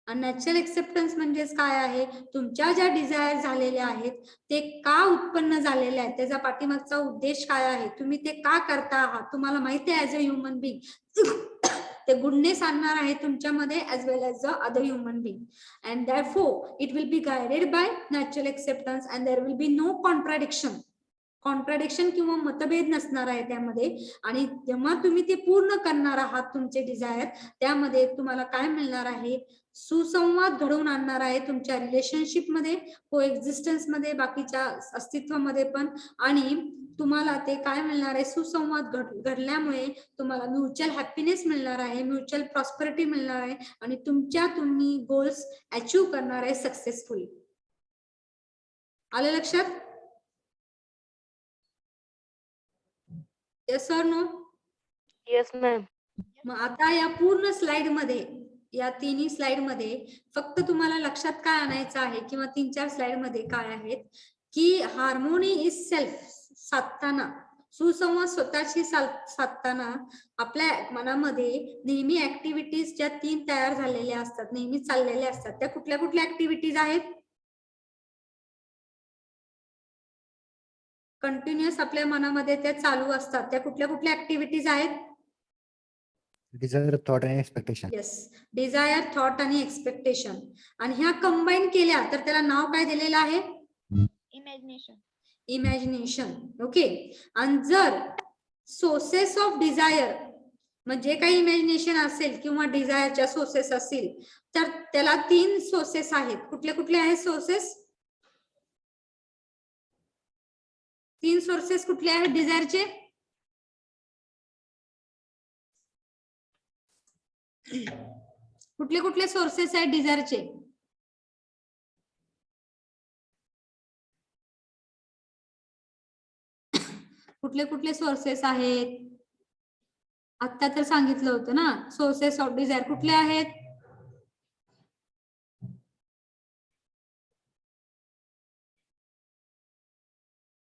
आणि नॅचरल एक्सेप्टन्स म्हणजेच काय आहे, तुमच्या ज्या डिझायर झालेल्या आहेत ते का उत्पन्न झालेले आहेत, त्याचा पाठीमागचा उद्देश काय आहे, तुम्ही ते का करता आहात, तुम्हाला माहिती आहे ऍज अ ह्युमन बिंग ते गुडनेस आणणार आहे तुमच्यामध्ये as well as the other human being. And therefore it will be guided by natural acceptance and there will be no contradiction. Contradiction किंवा मतभेद नसणार आहे त्यामध्ये. आणि जेव्हा तुम्ही ते पूर्ण करणार आहात तुमचे डिझायर, त्यामध्ये तुम्हाला काय मिळणार आहे, सुसंवाद घडवून आणणार आहे तुमच्या रिलेशनशिप मध्ये, कोएक्झिस्टन्स मध्ये, बाकीच्या अस्तित्वामध्ये पण. आणि तुम्हाला ते काय मिळणार आहे, सुसंवाद घडल्यामुळे तुम्हाला म्युच्युअल हॅपीनेस मिळणार आहे, म्युच्युअल प्रॉस्पेरिटी मिळणार आहे आणि तुम्ही गोल्स अचीव करणार आहे सक्सेसफुली. आलं लक्षात? Yes sir no? Yes ma'am. मग आता या पूर्ण स्लाइड मध्ये, या तिन्ही स्लाइड मध्ये फक्त तुम्हाला लक्षात काय आणायचं आहे, किंवा 3-4 स्लाइड मध्ये काय आहेत की हार्मोनी इज सेल्फ साधताना, सुसंवाद स्वतःशी साधताना आपल्या मनामध्ये नेहमी ऍक्टिव्हिटीज ज्या 3 तयार झालेल्या असतात, नेहमी चाललेल्या असतात, त्या कुठल्या कुठल्या ऍक्टिव्हिटीज आहेत? कंटिन्युअस आपल्या मनामध्ये त्या चालू असतात, त्या कुठल्या कुठल्या ऍक्टिव्हिटीज आहेत? Desire, thought and expectation. Yes, desire, thought आणि एक्सपेक्टेशन. आणि ह्या कंबाईन केल्या तर त्याला नाव काय दिलेलं आहे? Imagination. इमॅजिनेशन. ओके. आणि जर सोर्सेस ऑफ डिझायर म्हणजे काही इमॅजिनेशन असेल किंवा डिझायरच्या सोर्सेस असतील तर त्याला 3 सोर्सेस आहेत. कुठले कुठले आहेत सोर्सेस? 3 सोर्सेस कुठले आहेत डिझायरचे? कुठले कुठले सोर्सेस आहेत डिझायरचे? कुठले कुठले सोर्सेस आहेत? आता तर सांगितलं होतं ना, सोर्सेस ऑफ डिझायर कुठले आहेत?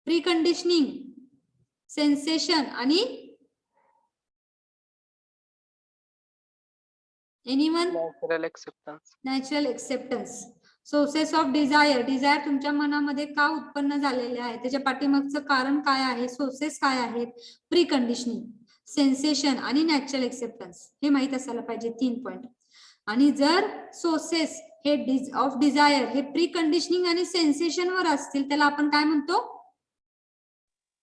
प्रीकंडिशनिंग, सेन्सेशन आणि anyone? Natural acceptance. Natural acceptance. Sources of desire, desire तुमच्या मनामध्ये का उत्पन्न झालेले आहे, त्याच्या पाठीमागचं कारण काय आहे, सोर्सेस काय आहेत, प्रीकंडिशनिंग, सेन्सेशन आणि नॅचरल एक्सेप्टन्स, हे माहित असायला पाहिजे. 3 पॉइंट. आणि जर सोर्सेस हे ऑफ डिझायर हे प्रीकंडिशनिंग आणि सेन्सेशन वर असतील त्याला आपण काय म्हणतो?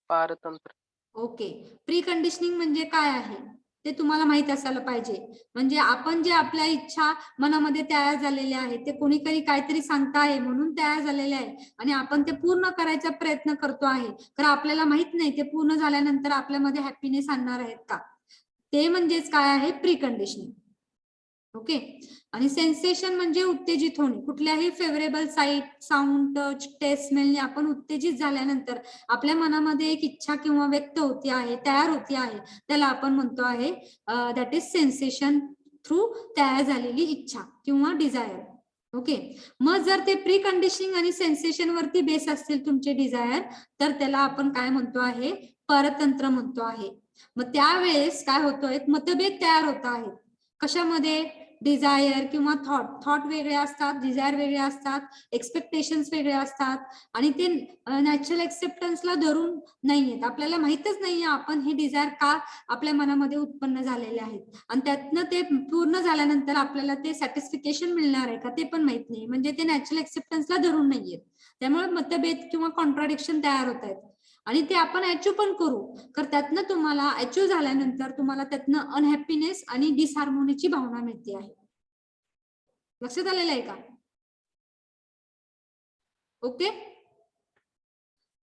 पारतंत्र. ओके. प्रीकंडिशनिंग म्हणजे काय आहे ते तुम्हाला माहित असायला पाहिजे. म्हणजे आपण जे आपल्या इच्छा मनामध्ये तयार झालेल्या आहेत ते कोणीतरी काहीतरी सांगता आहे म्हणून तयार झालेले आहे आणि आपण ते पूर्ण करायचा प्रयत्न करतो आहे, तर आपल्याला माहित नाही ते पूर्ण झाल्यानंतर आपल्यामध्ये हॅपीनेस आणणार आहेत का, ते म्हणजेच काय आहे, प्रीकंडिशनिंग. ओके. आणि सेन्सेशन म्हणजे उत्तेजित होणे, कुठल्याही favourable sight, sound, touch, taste, स्मेलने आपण उत्तेजित झाल्यानंतर आपल्या मनामध्ये एक इच्छा किंवा व्यक्त होती आहे, तयार होती आहे, त्याला आपण म्हणतो आहे दॅट इज सेन्सेशन थ्रू तयार झालेली इच्छा किंवा डिझायर. ओके. मग जर ते प्रीकंडिशनिंग आणि सेन्सेशन वरती बेस असतील तुमचे डिझायर तर त्याला आपण काय म्हणतो आहे, परतंत्र म्हणतो आहे. मग त्यावेळेस काय होतोय, मतभेद तयार होत आहेत. कशामध्ये? डिझायर किंवा थॉट. थॉट वेगळे असतात, डिझायर वेगळे असतात, एक्सपेक्टेशन्स वेगळे असतात आणि ते नॅचरल एक्सेप्टन्सला धरून नाहीयेत. आपल्याला माहितच नाहीये आपण हे डिझायर का आपल्या मनामध्ये उत्पन्न झालेले आहेत आणि त्यातनं ते पूर्ण झाल्यानंतर आपल्याला ते सॅटिस्फिकेशन मिळणार आहे का ते पण माहित नाही. म्हणजे ते नॅचरल एक्सेप्टन्सला धरून नाहीयेत. त्यामुळे मतभेद किंवा कॉन्ट्राडिक्शन तयार होत आहेत आणि ते आपण अचीव पण करू, तर त्यातनं तुम्हाला अचीव झाल्यानंतर तुम्हाला त्यातनं अनहॅपीनेस आणि डिसहार्मोनीची भावना मिळते आहे. लक्षात आलेलं आहे का? ओके.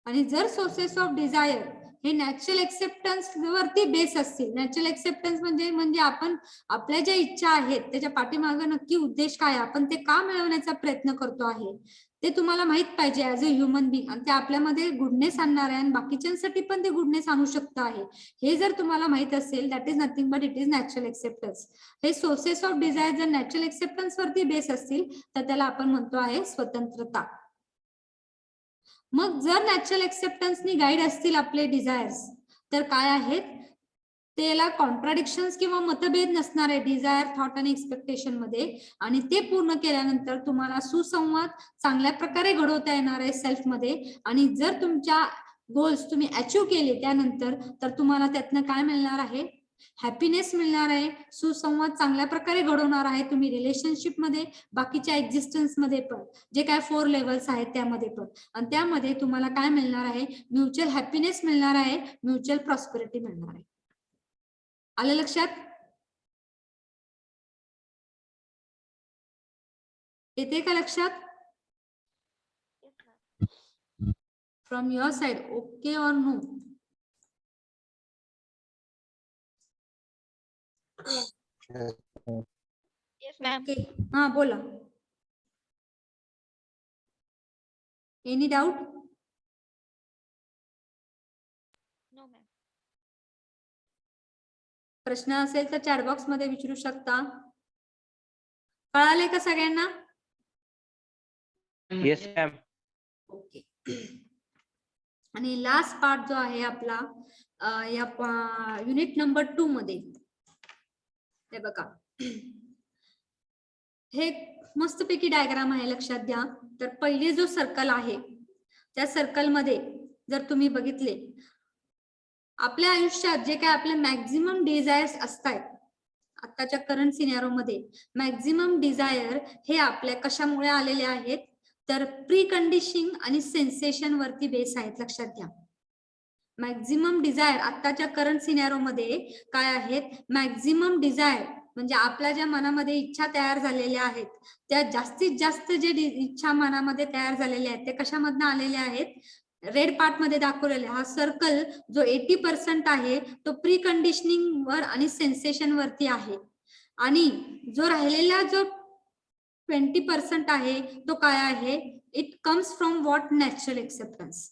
आणि जर सोर्सेस ऑफ डिझायर हे नॅचरल एक्सेप्टन्स वरती बेस असतील, नॅचरल एक्सेप्टन्स म्हणजे आपण आपल्या ज्या इच्छा आहेत त्याच्या पाठीमागे नक्की उद्देश काय, आपण ते का मिळवण्याचा प्रयत्न करतो आहे ते तुम्हाला माहित पाहिजे ऍज अ ह्युमन बिंग. आणि ते आपल्यामध्ये गुडनेस आणणार आहे आणि बाकीच्यांसाठी पण ते गुडनेस आणू शकतं आहे. हे जर तुम्हाला माहित असेल that is nothing but it is natural acceptance. हे सोर्सेस ऑफ डिझायर जर नॅचरल एक्सेप्टन्स वरती बेस असतील तर त्याला आपण म्हणतो आहे स्वतंत्रता. मग जर नॅचरल एक्सेप्टन्सनी गाईड असतील आपले डिझायर्स तर काय आहेत, त्याला कॉन्ट्राडिक्शन्स किंवा मतभेद नसणार आहे डिझायर, थॉट आणि एक्सपेक्टेशन मध्ये. आणि ते पूर्ण केल्यानंतर तुम्हाला सुसंवाद चांगल्या प्रकारे घडवता येणार आहे सेल्फ मध्ये. आणि जर तुमच्या गोल्स तुम्ही अचीव केले त्यानंतर तर तुम्हाला त्यातनं काय मिळणार आहे, हॅपीनेस मिळणार आहे, सुसंवाद चांगल्या प्रकारे घडवणार आहे तुम्ही रिलेशनशिप मध्ये, बाकीच्या एक्झिस्टन्स मध्ये पण, जे काय 4 लेवल्स आहेत त्यामध्ये पण. आणि त्यामध्ये तुम्हाला काय मिळणार आहे, म्युच्युअल हॅपीनेस मिळणार आहे, म्युच्युअल प्रॉस्पेरिटी मिळणार आहे. आलं लक्षात? येते का लक्षात? Yes, ma'am. From your side okay और नो? Yes, ma'am. ओके, हा बोला. Any doubt? No, ma'am. प्रश्न असेल तर चॅट बॉक्स मध्ये विचारू शकता. कळाले का सगळ्यांना? Yes, ma'am. ओके. आणि लास्ट पार्ट जो आहे आपला या युनिट नंबर 2 मध्ये, हे बघा, हे मस्तपैकी डायग्राम आहे, लक्षात घ्या. तर पहिले जो सर्कल आहे त्या सर्कल मध्ये जर तुम्ही बघितले, आपल्या आयुष्यात जे काय आपले मॅक्झिमम डिझायर्स असतात आताच्या करंट सिनेरिओ मध्ये, मॅक्झिमम डिझायर हे आपल्या कशामुळे आलेले आहेत? तर प्री कंडिशनिंग आणि सेन्सेशन वरती बेस आहेत, लक्षात घ्या. मॅक्झिमम डिझायर आताच्या करंट सिनेरिओ मध्ये काय आहेत? मॅक्झिमम डिझायर म्हणजे आपल्या ज्या मनामध्ये इच्छा तयार झालेल्या आहेत, त्या जास्तीत जास्त जे इच्छा मनामध्ये तयार झालेल्या आहेत ते कशामधनं आलेले आहेत? रेड पार्ट मध्ये दाखवलेले हा सर्कल जो 80% आहे तो प्री कंडिशनिंग वर आणि सेन्सेशन वरती आहे, आणि जो राहिलेला जो 20% आहे तो काय आहे? It comes from what? Natural acceptance.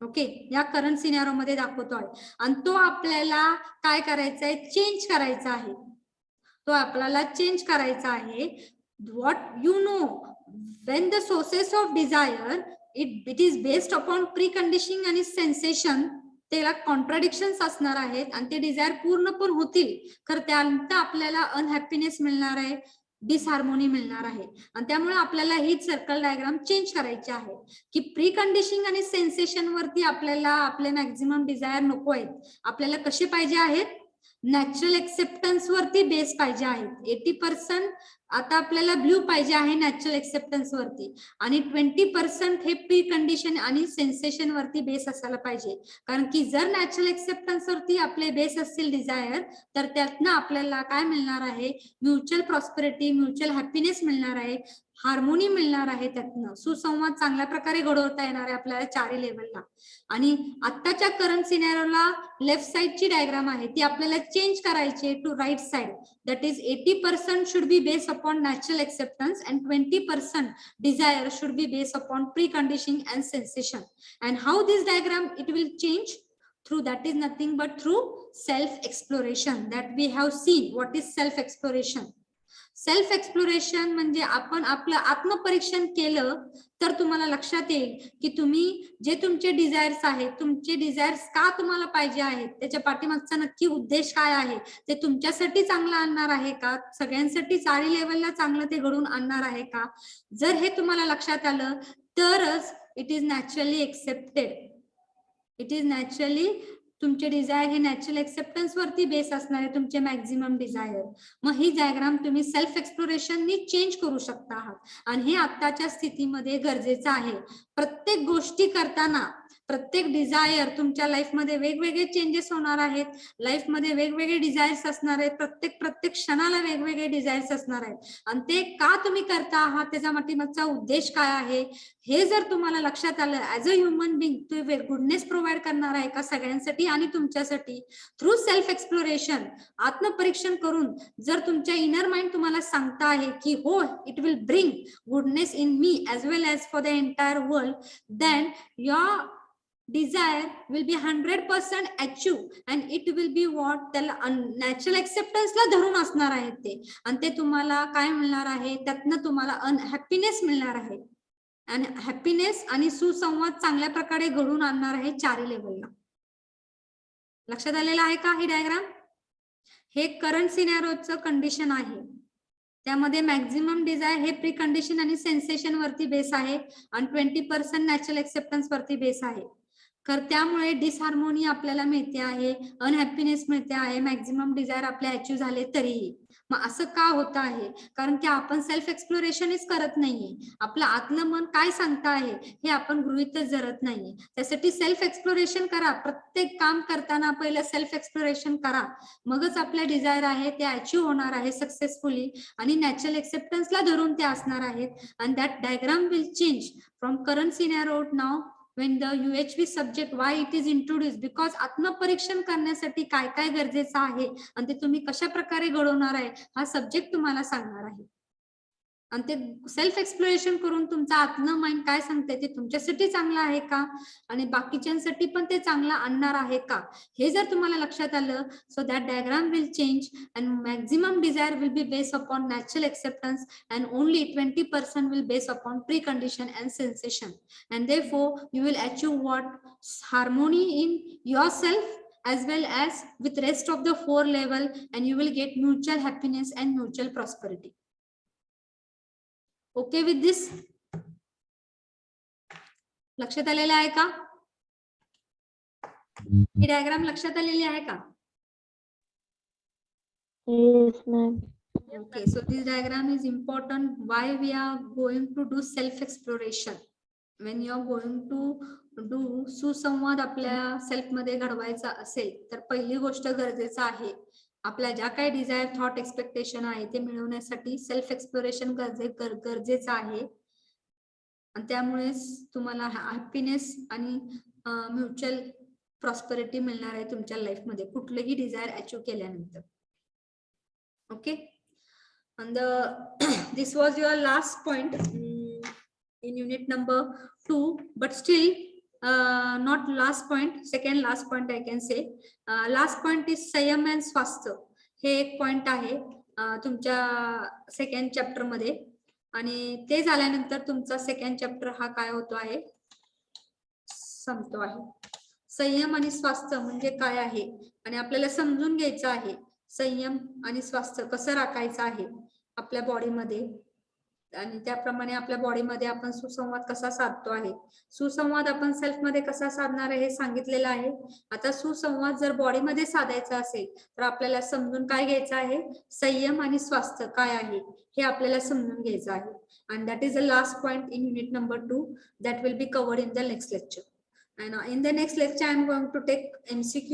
Okay, या करंट सिनेरिओ मध्ये दाखवतोय, आणि तो आपल्याला काय करायचा आहे? चेंज करायचा आहे. तो आपल्याला चेंज करायचा आहे. What you know, when the sources of desire it is based upon pre conditioning आणि सेन्सेशन, त्याला कॉन्ट्राडिक्शन्स असणार आहेत आणि ते डिझायर पूर्ण पण होतील, खरं त्यानंतर आपल्याला अनहॅपीनेस मिळणार आहे, डिसहार्मोनी मिळणार आहे. आणि त्यामुळे आपल्याला ही सर्कल डायग्राम चेंज करायची आहे की प्री कंडिशनिंग आणि सेन्सेशन वरती आपल्याला आपले मॅक्झिमम डिझायर नको आहेत. आपल्याला कसे पाहिजे आहेत? नॅचरल एक्सेप्टन्स वरती बेस पाहिजे आहेत. 80% आता आपल्याला ब्ल्यू पाहिजे आहे नॅचरल एक्सेप्टन्स वरती, आणि 20% हे प्री कंडिशन आणि सेन्सेशन वरती बेस असायला पाहिजे. कारण की जर नॅचरल एक्सेप्टन्स वरती आपले बेस असतील डिझायर, तर त्यातनं आपल्याला काय मिळणार आहे? म्युच्युअल प्रॉस्पेरिटी, म्युच्युअल हॅपीनेस मिळणार आहे, हार्मोनी मिळणार आहे, त्यातनं सुसंवाद चांगल्या प्रकारे घडवता येणार आहे आपल्याला चारी लेवलला. आणि आत्ताच्या करंट सिनेरिओला लेफ्ट साइडची डायग्राम आहे ती आपल्याला चेंज करायची to right side. That is 80% should be based upon natural acceptance and 20% desire should be based upon preconditioning and sensation. And how this diagram it will change? Through that is nothing but through self exploration that we have seen. What is self exploration? Self exploration म्हणजे आपण आपलं आत्मपरीक्षण केलं तर तुम्हाला लक्षात येईल की तुम्ही जे तुमचे डिझायर्स आहेत, तुमचे डिझायर्स का तुम्हाला पाहिजे आहेत, त्याच्या पाठीमागचा नक्की उद्देश काय आहे, ते तुमच्यासाठी चांगलं आणणार आहे का, सगळ्यांसाठी चारी लेवलला चांगलं ते घडून आणणार आहे का. जर हे तुम्हाला लक्षात आलं तरच it is naturally accepted. It is naturally तुमचे डिझायर हे नॅचरल एक्सेप्टन्स वरती बेस असणार आहे तुमचे मॅक्झिमम डिझायर. मग ही डायग्राम तुम्ही सेल्फ एक्सप्लोरेशननी चेंज करू शकता आहात, आणि हे आताच्या स्थितीमध्ये गरजेचं आहे. प्रत्येक गोष्टी करताना प्रत्येक डिझायर तुमच्या लाईफमध्ये वेगवेगळे चेंजेस होणार आहेत, लाईफमध्ये वेगवेगळे डिझायर्स असणार आहेत, प्रत्येक क्षणाला वेगवेगळे डिझायर्स असणार आहेत. आणि ते का तुम्ही करता आहात, त्याचा पाठीमागचा उद्देश काय आहे, हे जर तुम्हाला लक्षात आलं, ऍज अ ह्युमन बिंग तुम्ही गुडनेस प्रोव्हाइड करणार आहे का सगळ्यांसाठी आणि तुमच्यासाठी. थ्रू सेल्फ एक्सप्लोरेशन, आत्मपरीक्षण करून जर तुमच्या इनर माइंड तुम्हाला सांगता आहे की हो it will bring goodness in me as well as for the entire world, then your desire will be 100% achieve and it will be what त्याला नॅचरल एक्सेप्टन्स ला धरून असणार आहे ते, आणि ते तुम्हाला काय मिळणार आहे, त्यातनं तुम्हाला अनहॅपीनेस मिळणार आहे. आणि हॅपीनेस आणि सुसंवाद चांगल्या प्रकारे घडून आणणार आहे चारी लेवलला. लक्षात आलेलं आहे का ही डायग्राम? हे करंट सिनेरिओचं कंडिशन आहे. त्यामध्ये मॅक्झिमम डिझायर हे प्री कंडिशन आणि सेन्सेशन वरती बेस आहे आणि 20% नॅचरल एक्सेप्टन्स वरती बेस आहे. तर त्यामुळे डिसहार्मोनी आपल्याला मिळते आहे, अनहॅपीनेस मिळते आहे, मॅक्झिमम डिझायर आपले अचीव्ह झाले तरीही. मग असं का होत आहे? कारण की आपण सेल्फ एक्सप्लोरेशनच करत नाहीये. आपलं आतलं मन काय सांगत आहे हे आपण गृहीतच धरत नाहीये. त्यासाठी सेल्फ एक्सप्लोरेशन करा. प्रत्येक काम करताना पहिलं सेल्फ एक्सप्लोरेशन करा. मगच आपल्या डिझायर आहे ते अचीव्ह होणार आहे सक्सेसफुली आणि नॅचरल एक्सेप्टन्सला धरून ते असणार आहेत. आणि that diagram will change from current scenario now when the UHV subject why it is introduced because आत्मपरीक्षण करण्यासाठी काय काय गरजेचं आहे आणि ते तुम्ही कशा प्रकारे घडवणार आहे हा सब्जेक्ट तुम्हाला सांगणार आहे. आणि ते सेल्फ एक्सप्लोरेशन करून तुमचा आत्म माइंड काय सांगते ते तुमच्यासाठी चांगलं आहे का आणि बाकीच्यांसाठी पण ते चांगलं आणणार आहे का हे जर तुम्हाला लक्षात आलं so that diagram will change and maximum desire will be based upon natural acceptance and only 20% will base upon precondition and sensation and therefore you will achieve what harmony in yourself as well as with rest of the 4 level and you will get mutual happiness and mutual prosperity. Okay with this लक्षात आलेलं आहे का? ही diagram लक्षात आलेली आहे का? Yes, ma'am. Okay, so this diagram is important why we are going to do self exploration. When you are going to do सुसंवाद आपल्या सेल्फ मध्ये घडवायचा असेल तर पहिली गोष्ट गरजेचं आहे आपल्या ज्या काही डिझायर थॉट एक्सपेक्टेशन आहे ते मिळवण्यासाठी सेल्फ एक्सप्लोरेशन गरजेचं आहे आणि त्यामुळेच तुम्हाला हॅपीनेस आणि म्युच्युअल प्रॉस्पेरिटी मिळणार आहे तुमच्या लाईफ मध्ये कुठलेही डिझायर अचीव्ह केल्यानंतर. Okay and this was your last point in unit number 2 but still not last point, second last point I can say. Last point is संयम and स्वास्थ्य. हे एक पॉइंट आहे तुमच्या सेकंड चॅप्टर मध्ये आणि ते झाल्यानंतर तुमचा सेकंड चॅप्टर हा काय होतो आहे संपतो आहे. संयम आणि स्वास्थ्य म्हणजे काय आहे आणि आपल्याला समजून घ्यायचं आहे संयम आणि स्वास्थ्य कसं राखायचं आहे आपल्या बॉडीमध्ये आणि त्याप्रमाणे आपल्या बॉडीमध्ये आपण सुसंवाद कसा साधतो आहे. सुसंवाद आपण सेल्फ मध्ये कसा साधणार आहे हे सांगितलेलं आहे. आता सुसंवाद जर बॉडीमध्ये साधायचा असेल तर आपल्याला समजून काय घ्यायचं आहे संयम आणि स्वास्थ्य काय आहे हे आपल्याला समजून घ्यायचं आहे. and that is the last point in unit number 2 that will be covered in the next lecture. And in the next lecture I am going to take MCQ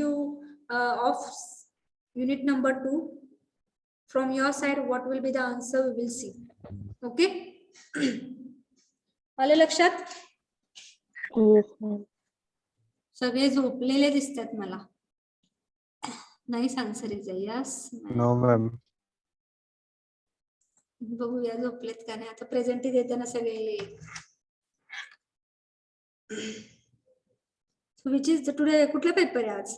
of unit number 2. From your side what will be the answer we will see. Okay. आलं लक्षात? Yes, ma'am. सगळे झोपलेले दिसतात मला. Nice answer is yes. No, ma'am. बघूया झोपलेत का नाही. आता प्रेझेंटी देताना सगळे विच इज टुडे कुठला पेपर आहे आज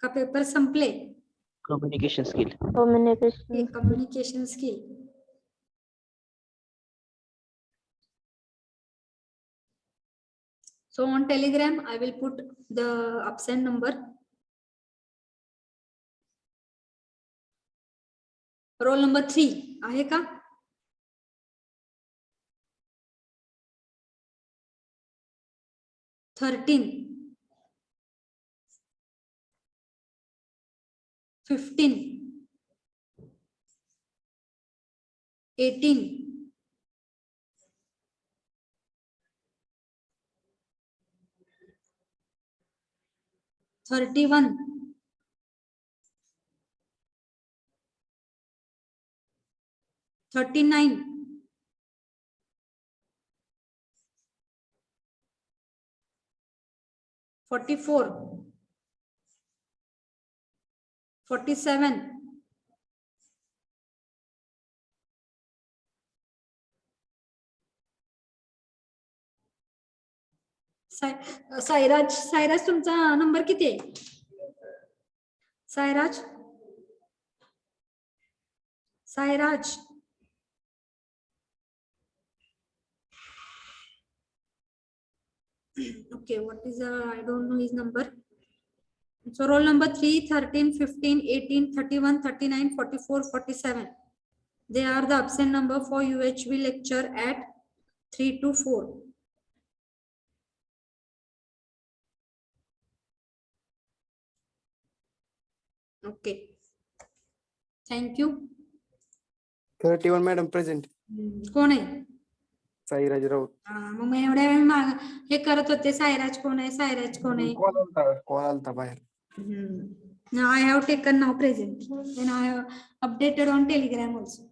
का पेपर संपले? Communication skill. Communication. Communication skill. So on Telegram I will put the absent number. Roll number 3 आहे का? थर्टीन 15 18 31 39 44 47 सायराज तुमचा नंबर किती आहे Sairaj? Okay, what is I don't know his number. So roll number 3 13 15 18 31 39 44 47 they are the absent number for UHV lecture at 3 to 4. Okay. Thank you. 31 madam present. कोण आहे? साईराज राऊत. मग मी एवढ्या वेळ हे करत होते, साईराज कोण आहे, साईराज कोण आहे. कॉल आलता बाहेर. I have taken now present and I have updated on Telegram also.